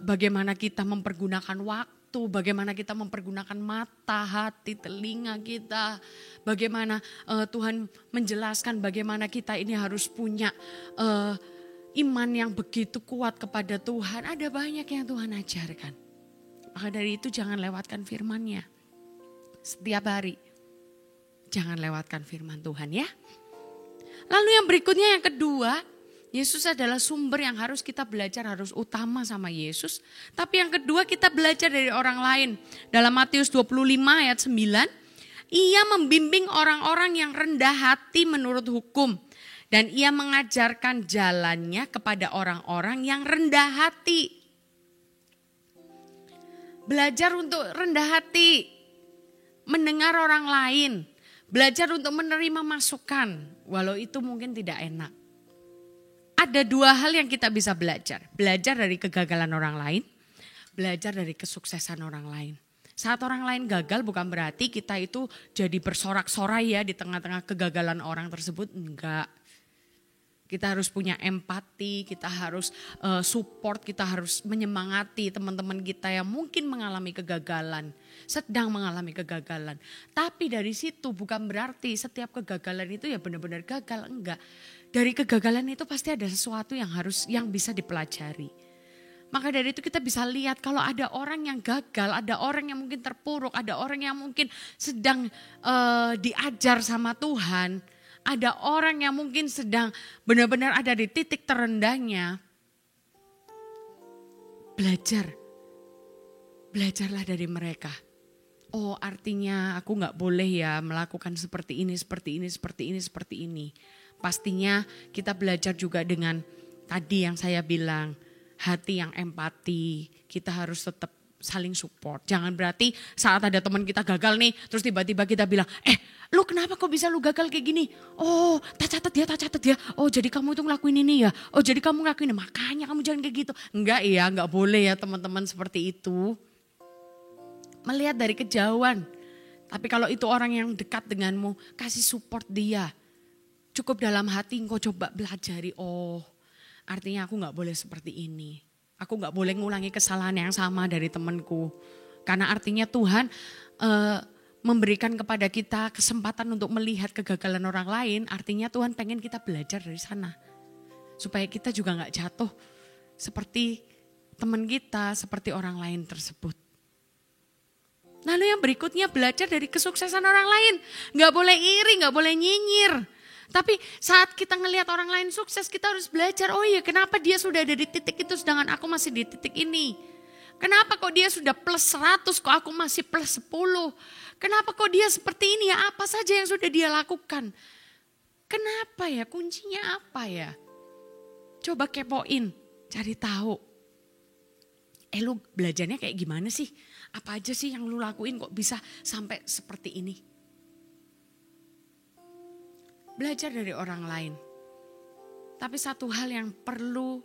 bagaimana kita mempergunakan waktu, bagaimana kita mempergunakan mata, hati, telinga kita. Bagaimana Tuhan menjelaskan bagaimana kita ini harus punya iman yang begitu kuat kepada Tuhan. Ada banyak yang Tuhan ajarkan. Maka dari itu jangan lewatkan firman-Nya. Setiap hari. Jangan lewatkan firman Tuhan ya. Lalu yang berikutnya yang kedua. Yesus adalah sumber yang harus kita belajar, harus utama sama Yesus. Tapi yang kedua kita belajar dari orang lain. Dalam Matius 25 ayat 9. Ia membimbing orang-orang yang rendah hati menurut hukum. Dan ia mengajarkan jalannya kepada orang-orang yang rendah hati. Belajar untuk rendah hati. Mendengar orang lain. Belajar untuk menerima masukan. Walau itu mungkin tidak enak. Ada dua hal yang kita bisa belajar. Belajar dari kegagalan orang lain. Belajar dari kesuksesan orang lain. Saat orang lain gagal bukan berarti kita itu jadi bersorak-sorai ya di tengah-tengah kegagalan orang tersebut. Enggak. Kita harus punya empati, kita harus support, kita harus menyemangati teman-teman kita yang mungkin mengalami kegagalan, sedang mengalami kegagalan. Tapi dari situ bukan berarti setiap kegagalan itu ya benar-benar gagal, enggak. Dari kegagalan itu pasti ada sesuatu yang bisa dipelajari. Maka dari itu kita bisa lihat kalau ada orang yang gagal, ada orang yang mungkin terpuruk, ada orang yang mungkin sedang diajar sama Tuhan. Ada orang yang mungkin sedang benar-benar ada di titik terendahnya. Belajarlah dari mereka. Oh artinya aku gak boleh ya melakukan seperti ini, seperti ini, seperti ini, seperti ini. Pastinya kita belajar juga dengan tadi yang saya bilang, hati yang empati. Kita harus tetap saling support. Jangan berarti saat ada teman kita gagal nih, terus tiba-tiba kita bilang, lu kenapa kok bisa lu gagal kayak gini? Oh, tak catat ya. Oh, jadi kamu itu ngelakuin ini ya. Oh, jadi kamu ngelakuin ini. Makanya kamu jangan kayak gitu. Enggak ya, enggak boleh ya teman-teman seperti itu. Melihat dari kejauhan. Tapi kalau itu orang yang dekat denganmu, kasih support dia. Cukup dalam hati engkau coba belajari, oh artinya aku enggak boleh seperti ini. Aku gak boleh ngulangi kesalahan yang sama dari temanku. Karena artinya Tuhan memberikan kepada kita kesempatan untuk melihat kegagalan orang lain. Artinya Tuhan pengen kita belajar dari sana. Supaya kita juga gak jatuh seperti teman kita, seperti orang lain tersebut. Lalu yang berikutnya belajar dari kesuksesan orang lain. Gak boleh iri, gak boleh nyinyir. Tapi saat kita ngelihat orang lain sukses, kita harus belajar, oh iya kenapa dia sudah ada di titik itu sedangkan aku masih di titik ini. Kenapa kok dia sudah plus 100 kok aku masih plus 10. Kenapa kok dia seperti ini ya, apa saja yang sudah dia lakukan. Kenapa ya, kuncinya apa ya. Coba kepoin, cari tahu. Lu belajarnya kayak gimana sih? Apa aja sih yang lu lakuin kok bisa sampai seperti ini. Belajar dari orang lain. Tapi satu hal yang perlu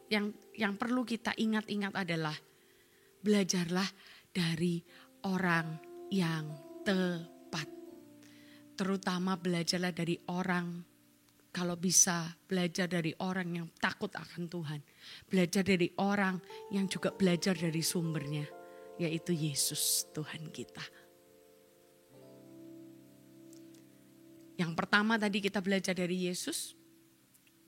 kita ingat-ingat adalah belajarlah dari orang yang tepat. Terutama belajarlah dari orang, kalau bisa belajar dari orang yang takut akan Tuhan. Belajar dari orang yang juga belajar dari sumbernya, yaitu Yesus Tuhan kita. Yang pertama tadi kita belajar dari Yesus,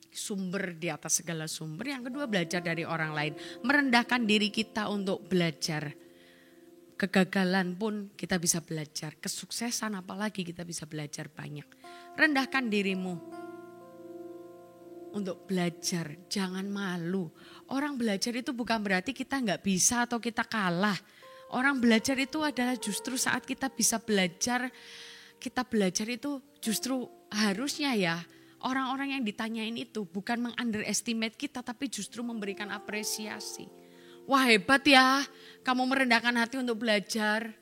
sumber di atas segala sumber. Yang kedua belajar dari orang lain, merendahkan diri kita untuk belajar. Kegagalan pun kita bisa belajar, kesuksesan apalagi kita bisa belajar banyak. Rendahkan dirimu untuk belajar, jangan malu. Orang belajar itu bukan berarti kita nggak bisa atau kita kalah. Orang belajar itu adalah justru saat kita bisa belajar. Kita belajar itu justru harusnya ya orang-orang yang ditanyain itu bukan meng-underestimate kita tapi justru memberikan apresiasi. Wah hebat ya kamu merendahkan hati untuk belajar.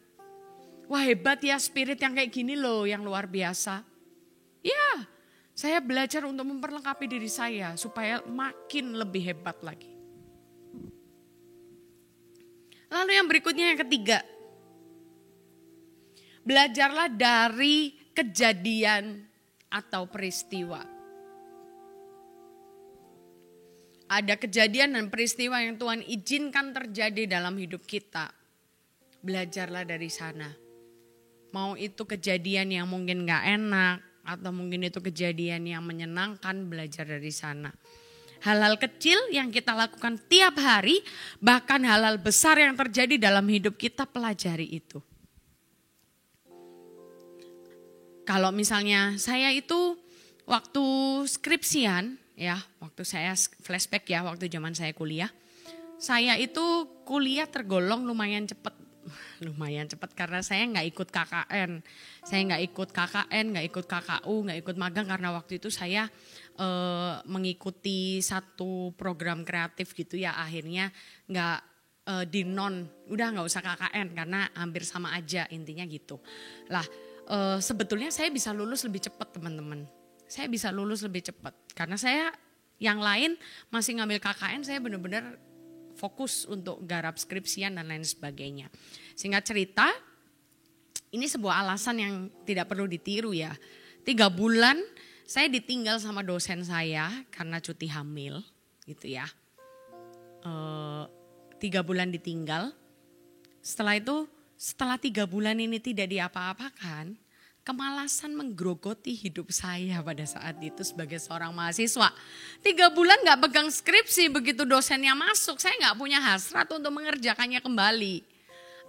Wah hebat ya spirit yang kayak gini loh yang luar biasa. Ya saya belajar untuk memperlengkapi diri saya supaya makin lebih hebat lagi. Lalu yang berikutnya yang ketiga. Belajarlah dari kejadian atau peristiwa. Ada kejadian dan peristiwa yang Tuhan izinkan terjadi dalam hidup kita. Belajarlah dari sana. Mau itu kejadian yang mungkin gak enak, atau mungkin itu kejadian yang menyenangkan, belajar dari sana. Hal-hal kecil yang kita lakukan tiap hari, bahkan hal-hal besar yang terjadi dalam hidup kita, pelajari itu. Kalau misalnya saya itu waktu skripsian, ya, waktu saya flashback ya, waktu zaman saya kuliah. Saya itu kuliah tergolong lumayan cepat. Lumayan cepat karena saya nggak ikut KKN. Saya nggak ikut KKN, nggak ikut KKU, nggak ikut magang karena waktu itu saya mengikuti satu program kreatif gitu ya. Akhirnya nggak udah nggak usah KKN karena hampir sama aja, intinya gitu. Lah sebetulnya saya bisa lulus lebih cepat teman-teman. Saya bisa lulus lebih cepat karena saya yang lain masih ngambil KKN, saya benar-benar fokus untuk garap skripsian dan lain sebagainya. Singkat cerita, ini sebuah alasan yang tidak perlu ditiru ya. 3 bulan saya ditinggal sama dosen saya karena cuti hamil gitu ya. 3 bulan ditinggal. Setelah itu, setelah 3 bulan ini tidak diapa-apakan, kemalasan menggerogoti hidup saya pada saat itu sebagai seorang mahasiswa. 3 bulan gak pegang skripsi, begitu dosennya masuk saya gak punya hasrat untuk mengerjakannya kembali.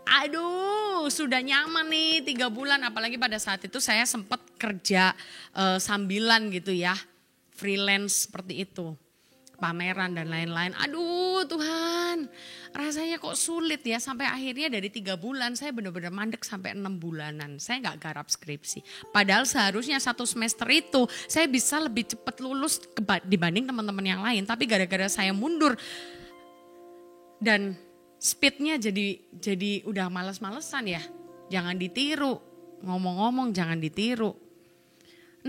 Aduh sudah nyaman nih 3 bulan, apalagi pada saat itu saya sempat kerja sambilan gitu ya, freelance seperti itu. Pameran dan lain-lain. Aduh Tuhan, rasanya kok sulit ya. Sampai akhirnya dari 3 bulan saya benar-benar mandek sampai 6 bulanan. Saya gak garap skripsi. Padahal seharusnya 1 semester itu saya bisa lebih cepat lulus dibanding teman-teman yang lain. Tapi gara-gara saya mundur dan speednya jadi udah males-malesan ya. Jangan ditiru. Ngomong-ngomong jangan ditiru.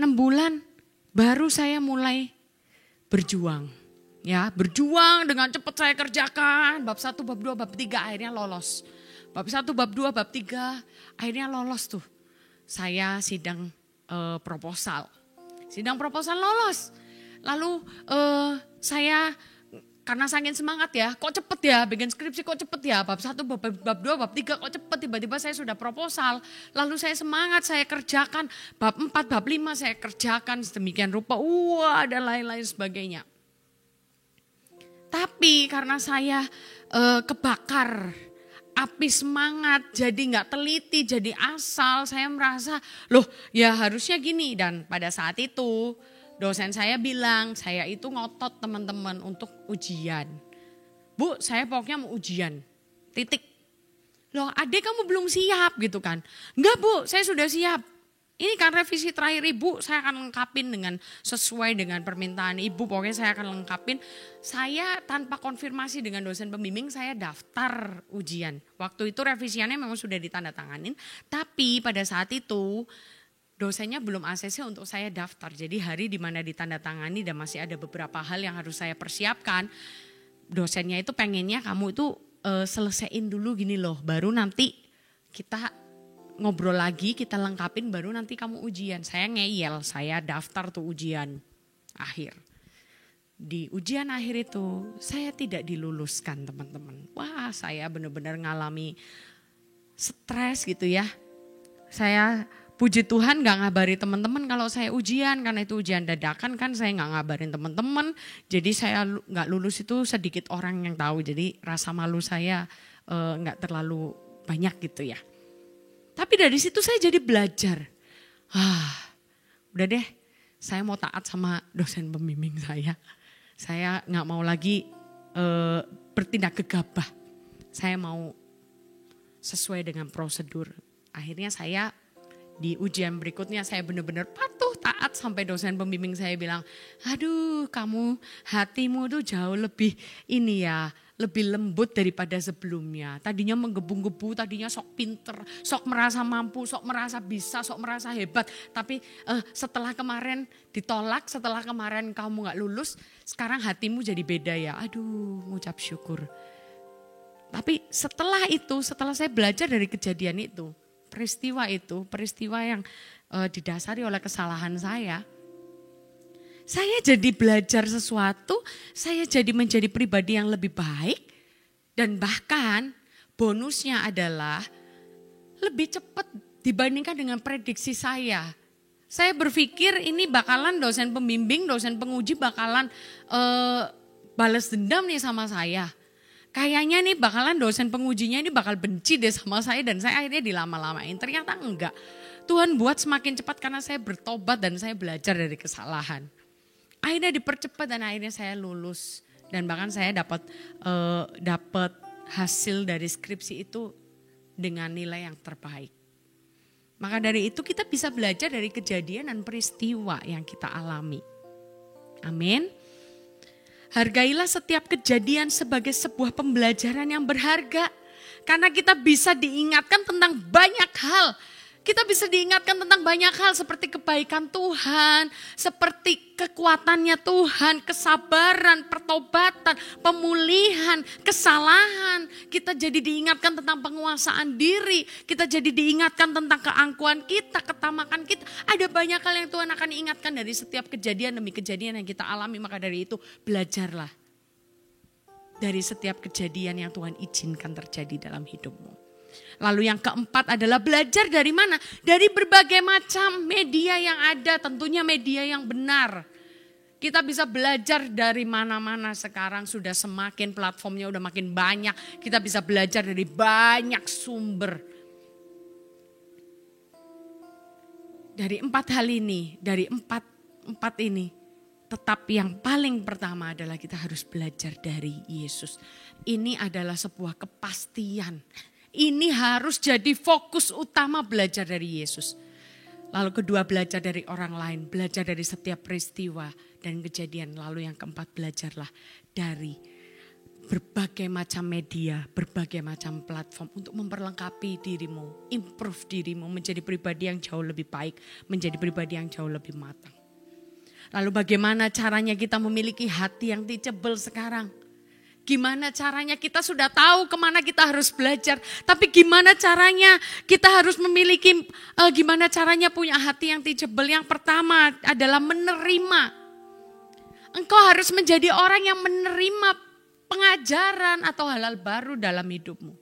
6 bulan baru saya mulai berjuang. Ya, berjuang dengan cepat saya kerjakan. Bab 1, bab 2, bab 3 akhirnya lolos. Bab 1, bab 2, bab 3 akhirnya lolos tuh. Saya sidang proposal. Sidang proposal lolos. Lalu saya karena saking semangat ya, kok cepet ya bikin skripsi, kok cepet ya. Bab 1, bab 2, bab 3 kok cepet, tiba-tiba saya sudah proposal. Lalu saya semangat, saya kerjakan. Bab 4, bab 5 saya kerjakan sedemikian rupa. Dan lain-lain sebagainya. Tapi karena saya kebakar api semangat, jadi gak teliti, jadi asal, saya merasa loh ya harusnya gini. Dan pada saat itu dosen saya bilang, saya itu ngotot teman-teman untuk ujian. Bu, saya pokoknya mau ujian, titik. Loh adik kamu belum siap gitu kan. Enggak Bu, saya sudah siap. Ini kan revisi terakhir Ibu, saya akan lengkapin dengan sesuai dengan permintaan Ibu. Pokoknya saya akan lengkapin. Saya tanpa konfirmasi dengan dosen pembimbing, saya daftar ujian. Waktu itu revisiannya memang sudah ditandatanganin. Tapi pada saat itu dosennya belum ACC untuk saya daftar. Jadi hari di mana ditandatangani dan masih ada beberapa hal yang harus saya persiapkan. Dosennya itu pengennya kamu itu selesaiin dulu gini loh. Baru nanti kita ngobrol lagi, kita lengkapin baru nanti kamu ujian. Saya ngeyel, saya daftar tuh ujian akhir. Di ujian akhir itu saya tidak diluluskan teman-teman. Wah saya benar-benar ngalami stres gitu ya. Saya puji Tuhan gak ngabari teman-teman kalau saya ujian, karena itu ujian dadakan kan saya gak ngabarin teman-teman. Jadi saya gak lulus itu sedikit orang yang tahu, jadi rasa malu saya gak terlalu banyak gitu ya. Tapi dari situ saya jadi belajar. Udah deh, saya mau taat sama dosen pembimbing saya. Saya gak mau lagi bertindak gegabah. Saya mau sesuai dengan prosedur. Akhirnya saya di ujian berikutnya saya benar-benar patuh taat sampai dosen pembimbing saya bilang, aduh kamu hatimu tuh jauh lebih ini ya, lebih lembut daripada sebelumnya. Tadinya menggebu-gebu, tadinya sok pinter, sok merasa mampu, sok merasa bisa, sok merasa hebat. Tapi setelah kemarin ditolak, setelah kemarin kamu gak lulus, sekarang hatimu jadi beda ya. Aduh, ngucap syukur. Tapi setelah saya belajar dari kejadian itu, peristiwa yang didasari oleh kesalahan saya jadi belajar sesuatu, saya jadi menjadi pribadi yang lebih baik, dan bahkan bonusnya adalah lebih cepat dibandingkan dengan prediksi saya. Saya berpikir ini bakalan dosen pembimbing, dosen penguji bakalan balas dendam nih sama saya. Kayaknya nih bakalan dosen pengujinya ini bakal benci deh sama saya dan saya akhirnya dilama-lamain. Ternyata enggak. Tuhan buat semakin cepat karena saya bertobat dan saya belajar dari kesalahan. Akhirnya dipercepat dan akhirnya saya lulus. Dan bahkan saya dapat hasil dari skripsi itu dengan nilai yang terbaik. Maka dari itu kita bisa belajar dari kejadian dan peristiwa yang kita alami. Amin. Hargailah setiap kejadian sebagai sebuah pembelajaran yang berharga. Karena kita bisa diingatkan tentang banyak hal. Kita bisa diingatkan tentang banyak hal seperti kebaikan Tuhan, seperti kekuatannya Tuhan, kesabaran, pertobatan, pemulihan, kesalahan. Kita jadi diingatkan tentang penguasaan diri, kita jadi diingatkan tentang keangkuhan kita, ketamakan kita. Ada banyak hal yang Tuhan akan ingatkan dari setiap kejadian demi kejadian yang kita alami. Maka dari itu belajarlah dari setiap kejadian yang Tuhan izinkan terjadi dalam hidupmu. Lalu yang keempat adalah belajar dari mana? Dari berbagai macam media yang ada, tentunya media yang benar. Kita bisa belajar dari mana-mana sekarang, sudah semakin platformnya udah makin banyak. Kita bisa belajar dari banyak sumber. Dari empat hal ini, dari empat ini. Tetap yang paling pertama adalah kita harus belajar dari Yesus. Ini adalah sebuah kepastian. Ini harus jadi fokus utama, belajar dari Yesus. Lalu kedua, belajar dari orang lain, belajar dari setiap peristiwa dan kejadian. Lalu yang keempat, belajarlah dari berbagai macam media, berbagai macam platform untuk memperlengkapi dirimu, improve dirimu menjadi pribadi yang jauh lebih baik, menjadi pribadi yang jauh lebih matang. Lalu bagaimana caranya kita memiliki hati yang teachable sekarang? Gimana caranya kita sudah tahu kemana kita harus belajar. Tapi gimana caranya kita harus memiliki, gimana caranya punya hati yang teachable. Yang pertama adalah menerima. Engkau harus menjadi orang yang menerima pengajaran atau hal-hal baru dalam hidupmu.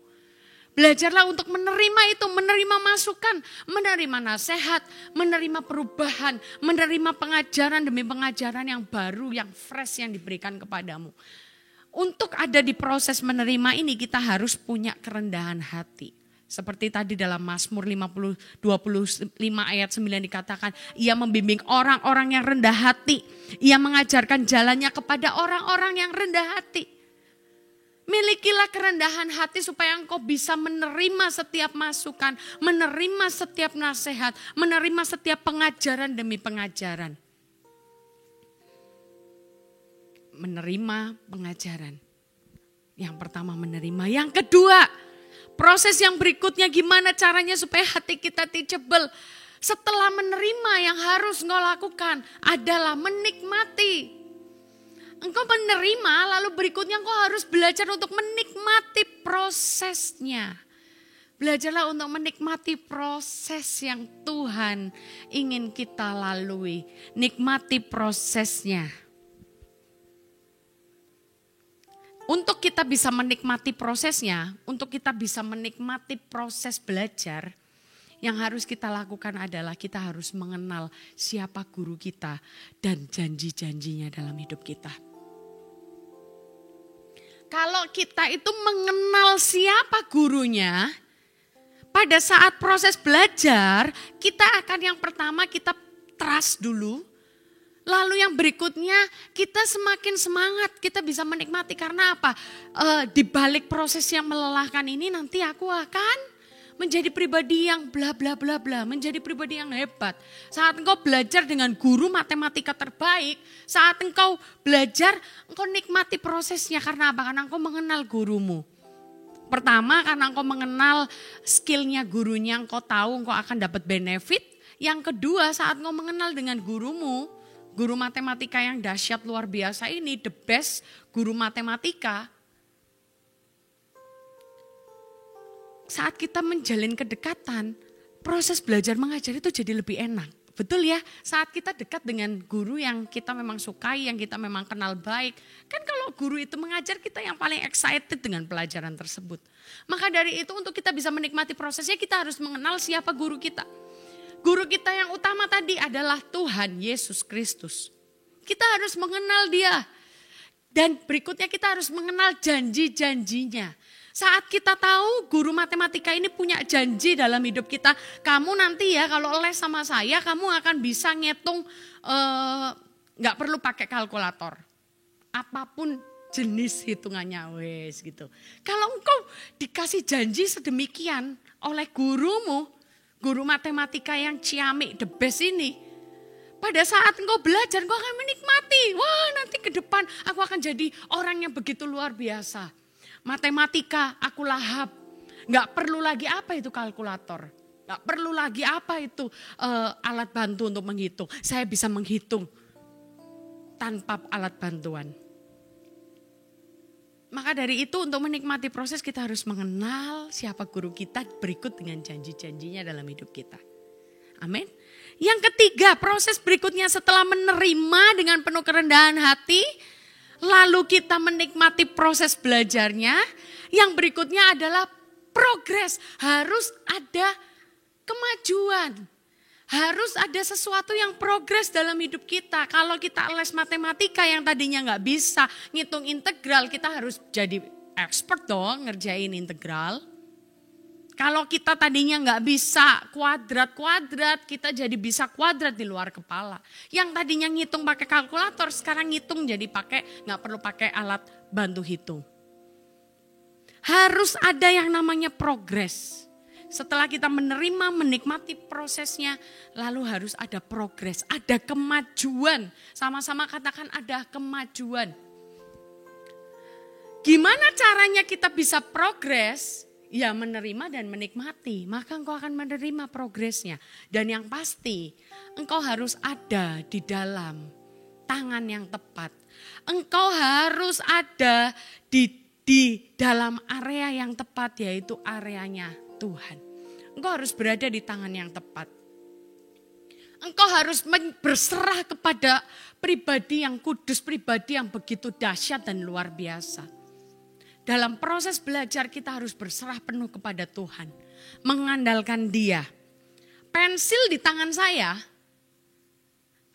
Belajarlah untuk menerima itu, menerima masukan, menerima nasihat, menerima perubahan, menerima pengajaran demi pengajaran yang baru, yang fresh yang diberikan kepadamu. Untuk ada di proses menerima ini kita harus punya kerendahan hati. Seperti tadi dalam Mazmur 25 ayat 9 dikatakan, ia membimbing orang-orang yang rendah hati. Ia mengajarkan jalannya kepada orang-orang yang rendah hati. Milikilah kerendahan hati supaya engkau bisa menerima setiap masukan, menerima setiap nasihat, menerima setiap pengajaran demi pengajaran. Menerima pengajaran. Yang pertama menerima. Yang kedua, proses yang berikutnya gimana caranya supaya hati kita teachable. Setelah menerima, yang harus engkau lakukan adalah menikmati. Engkau menerima, lalu berikutnya engkau harus belajar untuk menikmati prosesnya. Belajarlah untuk menikmati proses yang Tuhan ingin kita lalui. Nikmati prosesnya. Untuk kita bisa menikmati prosesnya, untuk kita bisa menikmati proses belajar, yang harus kita lakukan adalah kita harus mengenal siapa guru kita dan janji-janjinya dalam hidup kita. Kalau kita itu mengenal siapa gurunya, pada saat proses belajar, kita akan yang pertama kita trust dulu. Lalu yang berikutnya kita semakin semangat, kita bisa menikmati karena apa? Di balik proses yang melelahkan ini nanti aku akan menjadi pribadi yang bla bla bla bla, menjadi pribadi yang hebat. Saat engkau belajar dengan guru matematika terbaik, saat engkau belajar, engkau nikmati prosesnya karena apa? Karena engkau mengenal gurumu. Pertama karena engkau mengenal skillnya gurunya, engkau tahu engkau akan dapat benefit. Yang kedua saat engkau mengenal dengan gurumu, guru matematika yang dahsyat luar biasa ini, the best guru matematika. saat kita menjalin kedekatan, proses belajar mengajar itu jadi lebih enak. Betul ya, saat kita dekat dengan guru yang kita memang sukai, yang kita memang kenal baik. Kan kalau guru itu mengajar, kita yang paling excited dengan pelajaran tersebut. Maka dari itu untuk kita bisa menikmati prosesnya, kita harus mengenal siapa guru kita. Guru kita yang utama tadi adalah Tuhan Yesus Kristus. Kita harus mengenal dia. Dan berikutnya kita harus mengenal janji-janjinya. Saat kita tahu guru matematika ini punya janji dalam hidup kita. Kamu nanti ya kalau les sama saya kamu akan bisa ngitung gak perlu pakai kalkulator. Apapun jenis hitungannya wes gitu. Kalau engkau dikasih janji sedemikian oleh gurumu, guru matematika yang ciamik the best ini. Pada saat engkau belajar engkau akan menikmati. Wah nanti ke depan aku akan jadi orang yang begitu luar biasa. Matematika aku lahap, gak perlu lagi apa itu kalkulator, gak perlu lagi apa itu alat bantu untuk menghitung. Saya bisa menghitung tanpa alat bantuan. Maka dari itu untuk menikmati proses kita harus mengenal siapa guru kita berikut dengan janji-janjinya dalam hidup kita. Amin. Yang ketiga, proses berikutnya setelah menerima dengan penuh kerendahan hati, lalu kita menikmati proses belajarnya. Yang berikutnya adalah progres. Harus ada kemajuan. Harus ada sesuatu yang progres dalam hidup kita. Kalau kita les matematika yang tadinya gak bisa ngitung integral, kita harus jadi expert dong ngerjain integral. Kalau kita tadinya nggak bisa kuadrat, kita jadi bisa kuadrat di luar kepala. Yang tadinya ngitung pakai kalkulator, sekarang ngitung jadi nggak perlu pakai alat bantu hitung. Harus ada yang namanya progres. Setelah kita menerima, menikmati prosesnya, lalu harus ada progres, ada kemajuan. Sama-sama katakan ada kemajuan. Gimana caranya kita bisa progres? Ya menerima dan menikmati, maka engkau akan menerima progresnya. Dan yang pasti, engkau harus ada di dalam tangan yang tepat. Engkau harus ada di dalam area yang tepat, yaitu areanya Tuhan. Engkau harus berada di tangan yang tepat. Engkau harus berserah kepada pribadi yang kudus, pribadi yang begitu dahsyat dan luar biasa. Dalam proses belajar kita harus berserah penuh kepada Tuhan. Mengandalkan Dia. Pensil di tangan saya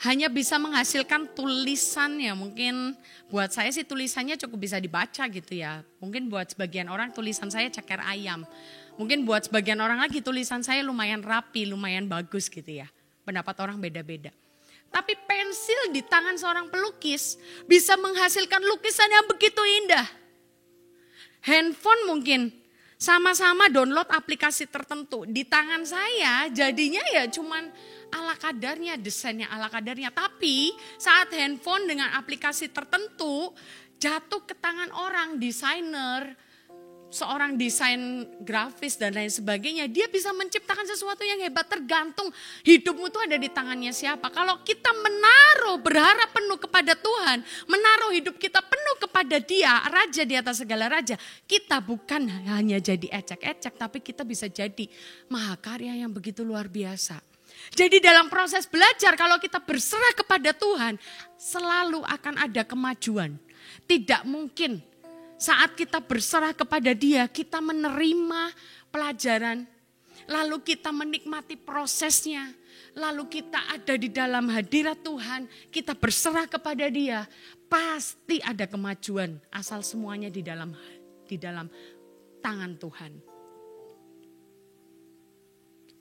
hanya bisa menghasilkan tulisan ya. Mungkin buat saya sih tulisannya cukup bisa dibaca gitu ya. Mungkin buat sebagian orang tulisan saya ceker ayam. Mungkin buat sebagian orang lagi tulisan saya lumayan rapi, lumayan bagus gitu ya. Pendapat orang beda-beda. Tapi pensil di tangan seorang pelukis bisa menghasilkan lukisan yang begitu indah. Handphone mungkin sama-sama download aplikasi tertentu. Di tangan saya jadinya ya cuman ala kadarnya, desainnya ala kadarnya. Tapi saat handphone dengan aplikasi tertentu jatuh ke tangan orang, desainer, seorang desain grafis dan lain sebagainya. Dia bisa menciptakan sesuatu yang hebat, tergantung hidupmu itu ada di tangannya siapa. Kalau kita berharap penuh kepada Tuhan, menaruh hidup kita penuh kepada Dia, Raja di atas segala raja. Kita bukan hanya jadi ecek-ecek, tapi kita bisa jadi mahakarya yang begitu luar biasa. Jadi dalam proses belajar kalau kita berserah kepada Tuhan, selalu akan ada kemajuan. Tidak mungkin saat kita berserah kepada Dia, kita menerima pelajaran, lalu kita menikmati prosesnya, lalu kita ada di dalam hadirat Tuhan, kita berserah kepada Dia, pasti ada kemajuan asal semuanya di dalam tangan Tuhan.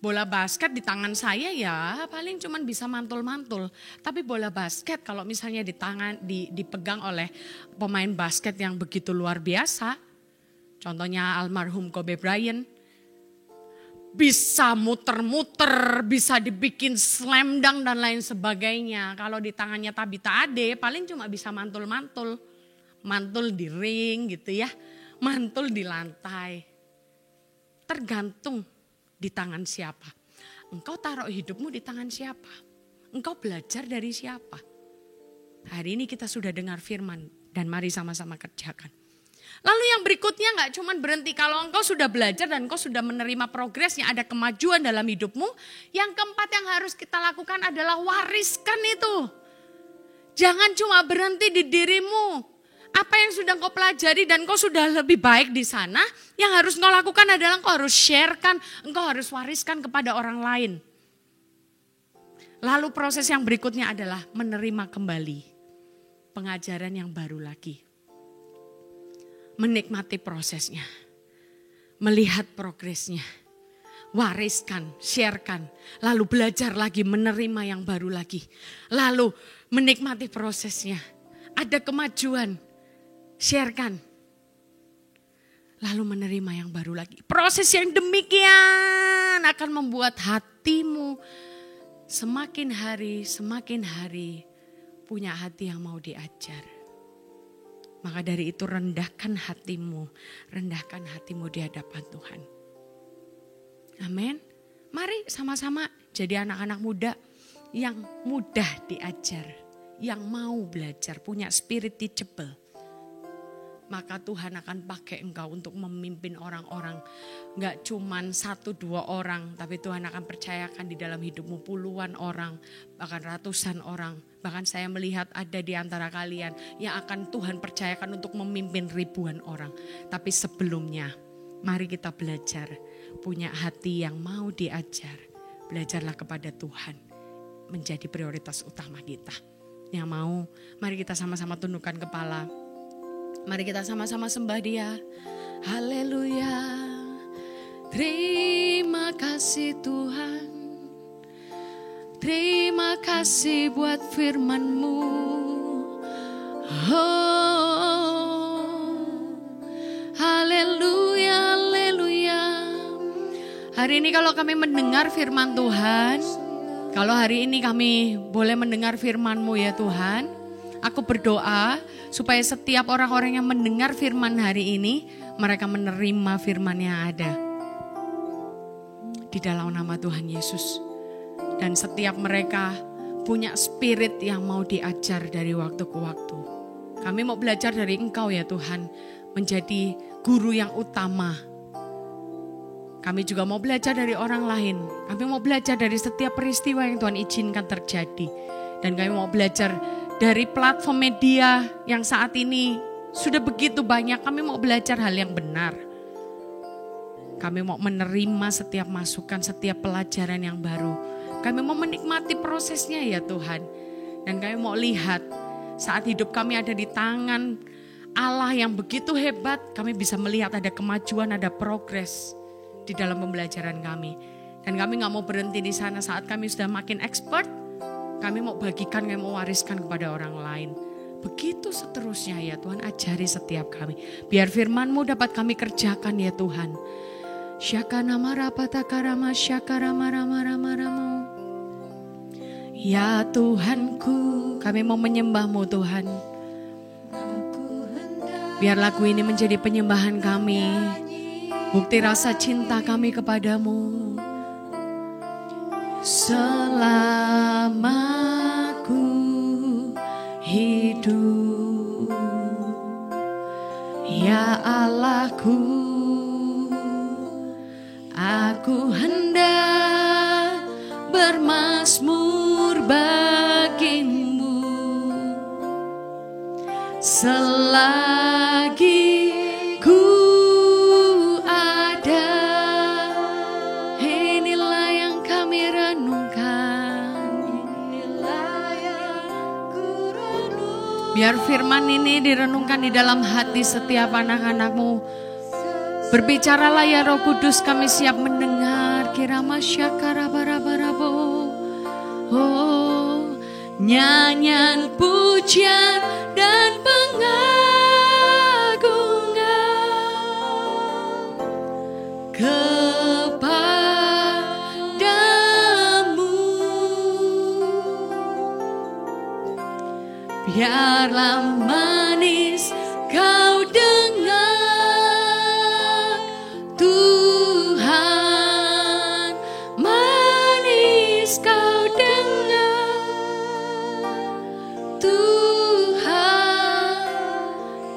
Bola basket di tangan saya ya paling cuman bisa mantul-mantul. Tapi bola basket kalau misalnya dipegang oleh pemain basket yang begitu luar biasa. Contohnya almarhum Kobe Bryant. Bisa muter-muter, bisa dibikin slam dunk dan lain sebagainya. Kalau di tangannya Tabitha Ade paling cuma bisa mantul-mantul. Mantul di ring gitu ya. Mantul di lantai. Tergantung di tangan siapa. Engkau taruh hidupmu di tangan siapa? Engkau belajar dari siapa? Hari ini kita sudah dengar firman dan mari sama-sama kerjakan. Lalu yang berikutnya nggak cuman berhenti. Kalau engkau sudah belajar dan engkau sudah menerima progresnya, ada kemajuan dalam hidupmu. Yang keempat yang harus kita lakukan adalah wariskan itu. Jangan cuma berhenti di dirimu. Apa yang sudah engkau pelajari dan engkau sudah lebih baik di sana, yang harus engkau lakukan adalah engkau harus sharekan, engkau harus wariskan kepada orang lain. Lalu proses yang berikutnya adalah menerima kembali pengajaran yang baru lagi. Menikmati prosesnya, melihat progresnya, wariskan, sharekan, lalu belajar lagi, menerima yang baru lagi. Lalu menikmati prosesnya, ada kemajuan, sharekan. Lalu menerima yang baru lagi. Proses yang demikian akan membuat hatimu semakin hari punya hati yang mau diajar. Maka dari itu rendahkan hatimu di hadapan Tuhan. Amin. Mari sama-sama jadi anak-anak muda yang mudah diajar, yang mau belajar, punya spirit teachable. Maka Tuhan akan pakai engkau untuk memimpin orang-orang. Gak cuman 1-2 orang, tapi Tuhan akan percayakan di dalam hidupmu puluhan orang, bahkan ratusan orang. Bahkan saya melihat ada di antara kalian yang akan Tuhan percayakan untuk memimpin ribuan orang. Tapi sebelumnya, mari kita belajar, punya hati yang mau diajar. Belajarlah kepada Tuhan, menjadi prioritas utama kita. Yang mau, mari kita sama-sama tundukkan kepala. Mari kita sama-sama sembah Dia. Haleluya. Terima kasih Tuhan. Terima kasih buat firman-Mu. Oh, haleluya, haleluya. Hari ini kalau kami mendengar firman Tuhan, kalau hari ini kami boleh mendengar firman-Mu ya Tuhan, aku berdoa supaya setiap orang-orang yang mendengar firman hari ini, mereka menerima firman yang ada. Di dalam nama Tuhan Yesus. Dan setiap mereka punya spirit yang mau diajar dari waktu ke waktu. Kami mau belajar dari Engkau ya Tuhan, menjadi guru yang utama. Kami juga mau belajar dari orang lain. Kami mau belajar dari setiap peristiwa yang Tuhan izinkan terjadi. Dan kami mau belajar dari platform media yang saat ini sudah begitu banyak, kami mau belajar hal yang benar. Kami mau menerima setiap masukan, setiap pelajaran yang baru. Kami mau menikmati prosesnya ya Tuhan. Dan kami mau lihat saat hidup kami ada di tangan Allah yang begitu hebat, kami bisa melihat ada kemajuan, ada progres di dalam pembelajaran kami. Dan kami gak mau berhenti di sana saat kami sudah makin expert. Kami mau bagikan, kami mau wariskan kepada orang lain. Begitu seterusnya ya Tuhan, ajari setiap kami. Biar firman-Mu dapat kami kerjakan ya Tuhan. Syakanama rapatakarama syakarama rama-rama-ramu. Ya Tuhanku, kami mau menyembah-Mu Tuhan. Biar lagu ini menjadi penyembahan kami. Bukti rasa cinta kami kepadamu. Selama ku hidup, ya Allahku, aku hendak bermazmur bagimu. Selagi ku biar firman ini direnungkan di dalam hati setiap anak-anak-Mu. Berbicaralah ya Roh Kudus, kami siap mendengar. Kirama syakara barabarabo. Oh, nyanyian pujian dan pengagungan biarlah manis kau dengar Tuhan, manis kau dengar Tuhan,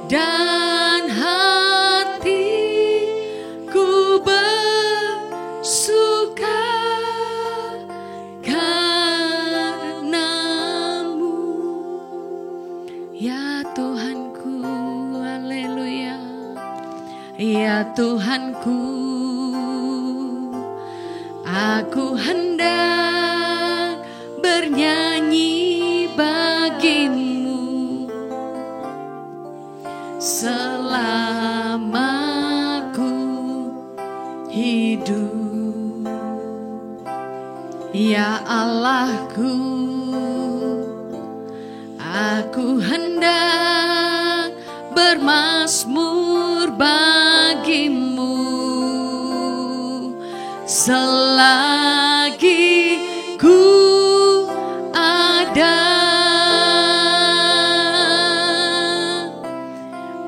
dan Ya Tuhanku, haleluya. Ya Tuhanku, aku hendak bernyanyi bagimu selama ku hidup. Ya Allahku, aku hendak bermazmur bagimu selagi ku ada.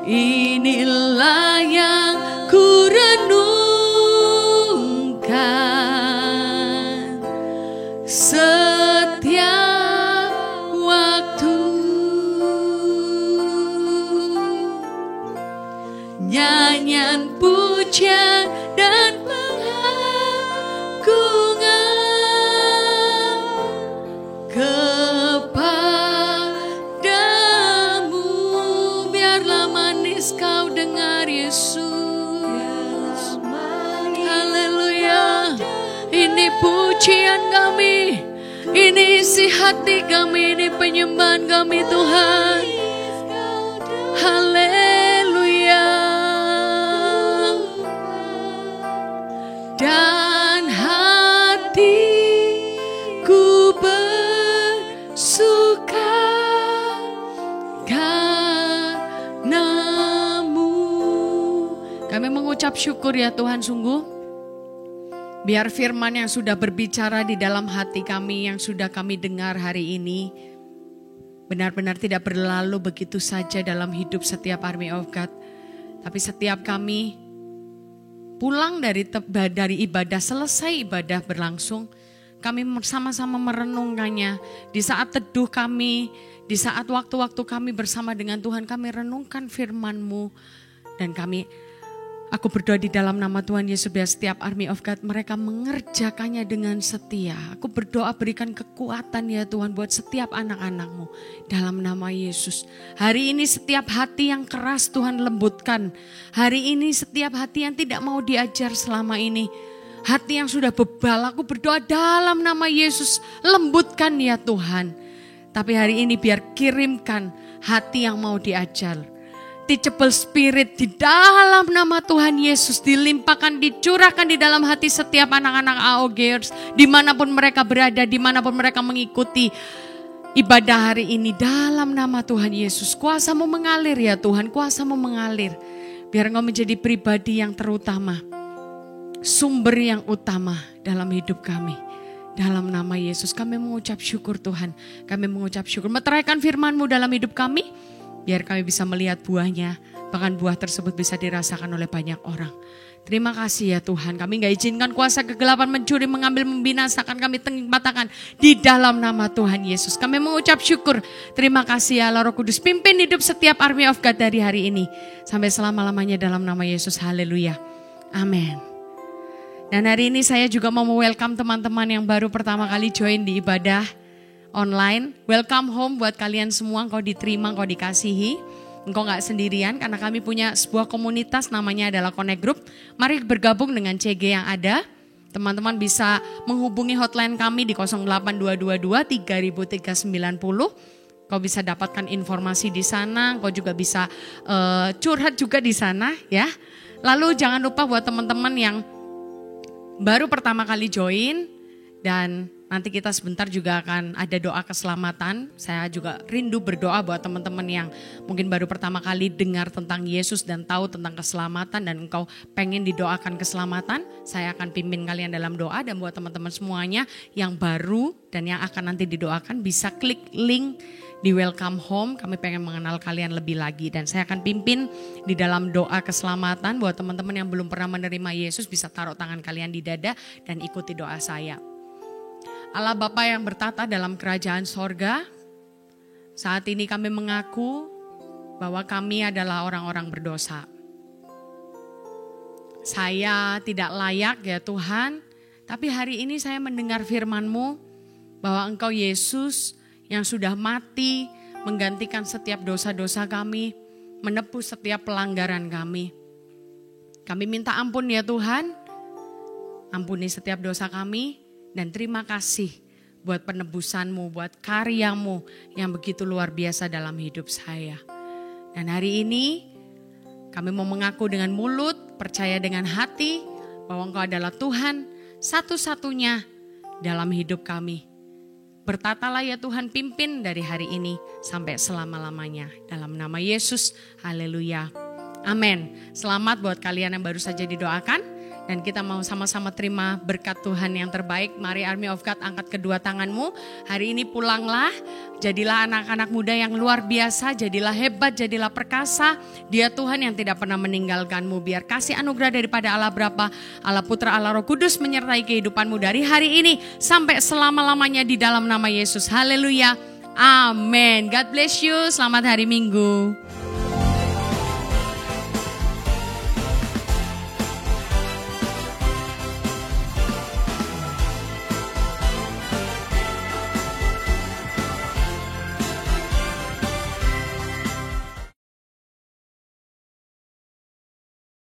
Inilah yang ku renungkan setiap waktu. Nyanyian pujian dan pengagungan kepadamu. Biarlah manis kau dengar Yesus. Haleluya. Ini pujian kami, ini isi hati kami, ini penyembahan kami Tuhan. Haleluya. Dan hatiku bersuka karena-Mu. Kami mengucap syukur ya Tuhan, sungguh biar firman yang sudah berbicara di dalam hati kami, yang sudah kami dengar hari ini, benar-benar tidak berlalu begitu saja dalam hidup setiap Army of God. Tapi setiap kami pulang dari ibadah, selesai ibadah berlangsung, kami sama-sama merenungkannya. Di saat teduh kami, di saat waktu-waktu kami bersama dengan Tuhan, kami renungkan firman-Mu. Dan aku berdoa di dalam nama Tuhan Yesus, biar setiap Army of God mereka mengerjakannya dengan setia. Aku berdoa berikan kekuatan ya Tuhan buat setiap anak-anak-Mu dalam nama Yesus. Hari ini setiap hati yang keras Tuhan lembutkan. Hari ini setiap hati yang tidak mau diajar selama ini, hati yang sudah bebal, aku berdoa dalam nama Yesus lembutkan ya Tuhan. Tapi hari ini biar kirimkan hati yang mau diajar. Teachable spirit di dalam nama Tuhan Yesus dilimpahkan, dicurahkan di dalam hati setiap anak-anak AOGers dimanapun mereka berada, dimanapun mereka mengikuti ibadah hari ini dalam nama Tuhan Yesus. Kuasa-Mu mengalir ya Tuhan, kuasa-Mu mengalir. Biar Engkau menjadi pribadi yang terutama, sumber yang utama dalam hidup kami. Dalam nama Yesus kami mengucap syukur Tuhan, kami mengucap syukur. Meteraikan firman-Mu dalam hidup kami, biar kami bisa melihat buahnya, bahkan buah tersebut bisa dirasakan oleh banyak orang. Terima kasih ya Tuhan, kami gak izinkan kuasa kegelapan mencuri, mengambil, membinasakan, kami tempatkan di dalam nama Tuhan Yesus. Kami mengucap syukur, terima kasih ya Allah Roh Kudus, pimpin hidup setiap Army of God dari hari ini sampai selama-lamanya dalam nama Yesus, haleluya, amin. Dan hari ini saya juga mau welcome teman-teman yang baru pertama kali join di ibadah online. Welcome home buat kalian semua, engkau diterima, engkau dikasihi. Engkau gak sendirian karena kami punya sebuah komunitas namanya adalah Connect Group. Mari bergabung dengan CG yang ada. Teman-teman bisa menghubungi hotline kami di 08222 30390. Kau bisa dapatkan informasi di sana, kau juga bisa curhat juga di sana ya. Lalu jangan lupa buat teman-teman yang baru pertama kali join, dan nanti kita sebentar juga akan ada doa keselamatan. Saya juga rindu berdoa buat teman-teman yang mungkin baru pertama kali dengar tentang Yesus dan tahu tentang keselamatan dan engkau pengen didoakan keselamatan. Saya akan pimpin kalian dalam doa, dan buat teman-teman semuanya yang baru dan yang akan nanti didoakan bisa klik link di welcome home. Kami pengen mengenal kalian lebih lagi, dan saya akan pimpin di dalam doa keselamatan. Buat teman-teman yang belum pernah menerima Yesus bisa taruh tangan kalian di dada dan ikuti doa saya. Allah Bapa yang bertata dalam kerajaan sorga, saat ini kami mengaku bahwa kami adalah orang-orang berdosa. Saya tidak layak ya Tuhan, tapi hari ini saya mendengar firman-Mu bahwa Engkau Yesus yang sudah mati menggantikan setiap dosa-dosa kami, menebus setiap pelanggaran kami. Kami minta ampun ya Tuhan, ampuni setiap dosa kami, dan terima kasih buat penebusan-Mu, buat karya-Mu yang begitu luar biasa dalam hidup saya. Dan hari ini kami mau mengaku dengan mulut, percaya dengan hati bahwa Engkau adalah Tuhan satu-satunya dalam hidup kami. Bertatalah ya Tuhan, pimpin dari hari ini sampai selama-lamanya. Dalam nama Yesus, haleluya. Amin. Selamat buat kalian yang baru saja didoakan. Dan kita mau sama-sama terima berkat Tuhan yang terbaik. Mari Army of God, angkat kedua tanganmu. Hari ini pulanglah, jadilah anak-anak muda yang luar biasa, jadilah hebat, jadilah perkasa. Dia Tuhan yang tidak pernah meninggalkanmu. Biar kasih anugerah daripada Allah Bapa, Allah Putra, Allah Roh Kudus menyertai kehidupanmu dari hari ini sampai selama-lamanya di dalam nama Yesus. Haleluya. Amin. God bless you. Selamat hari Minggu.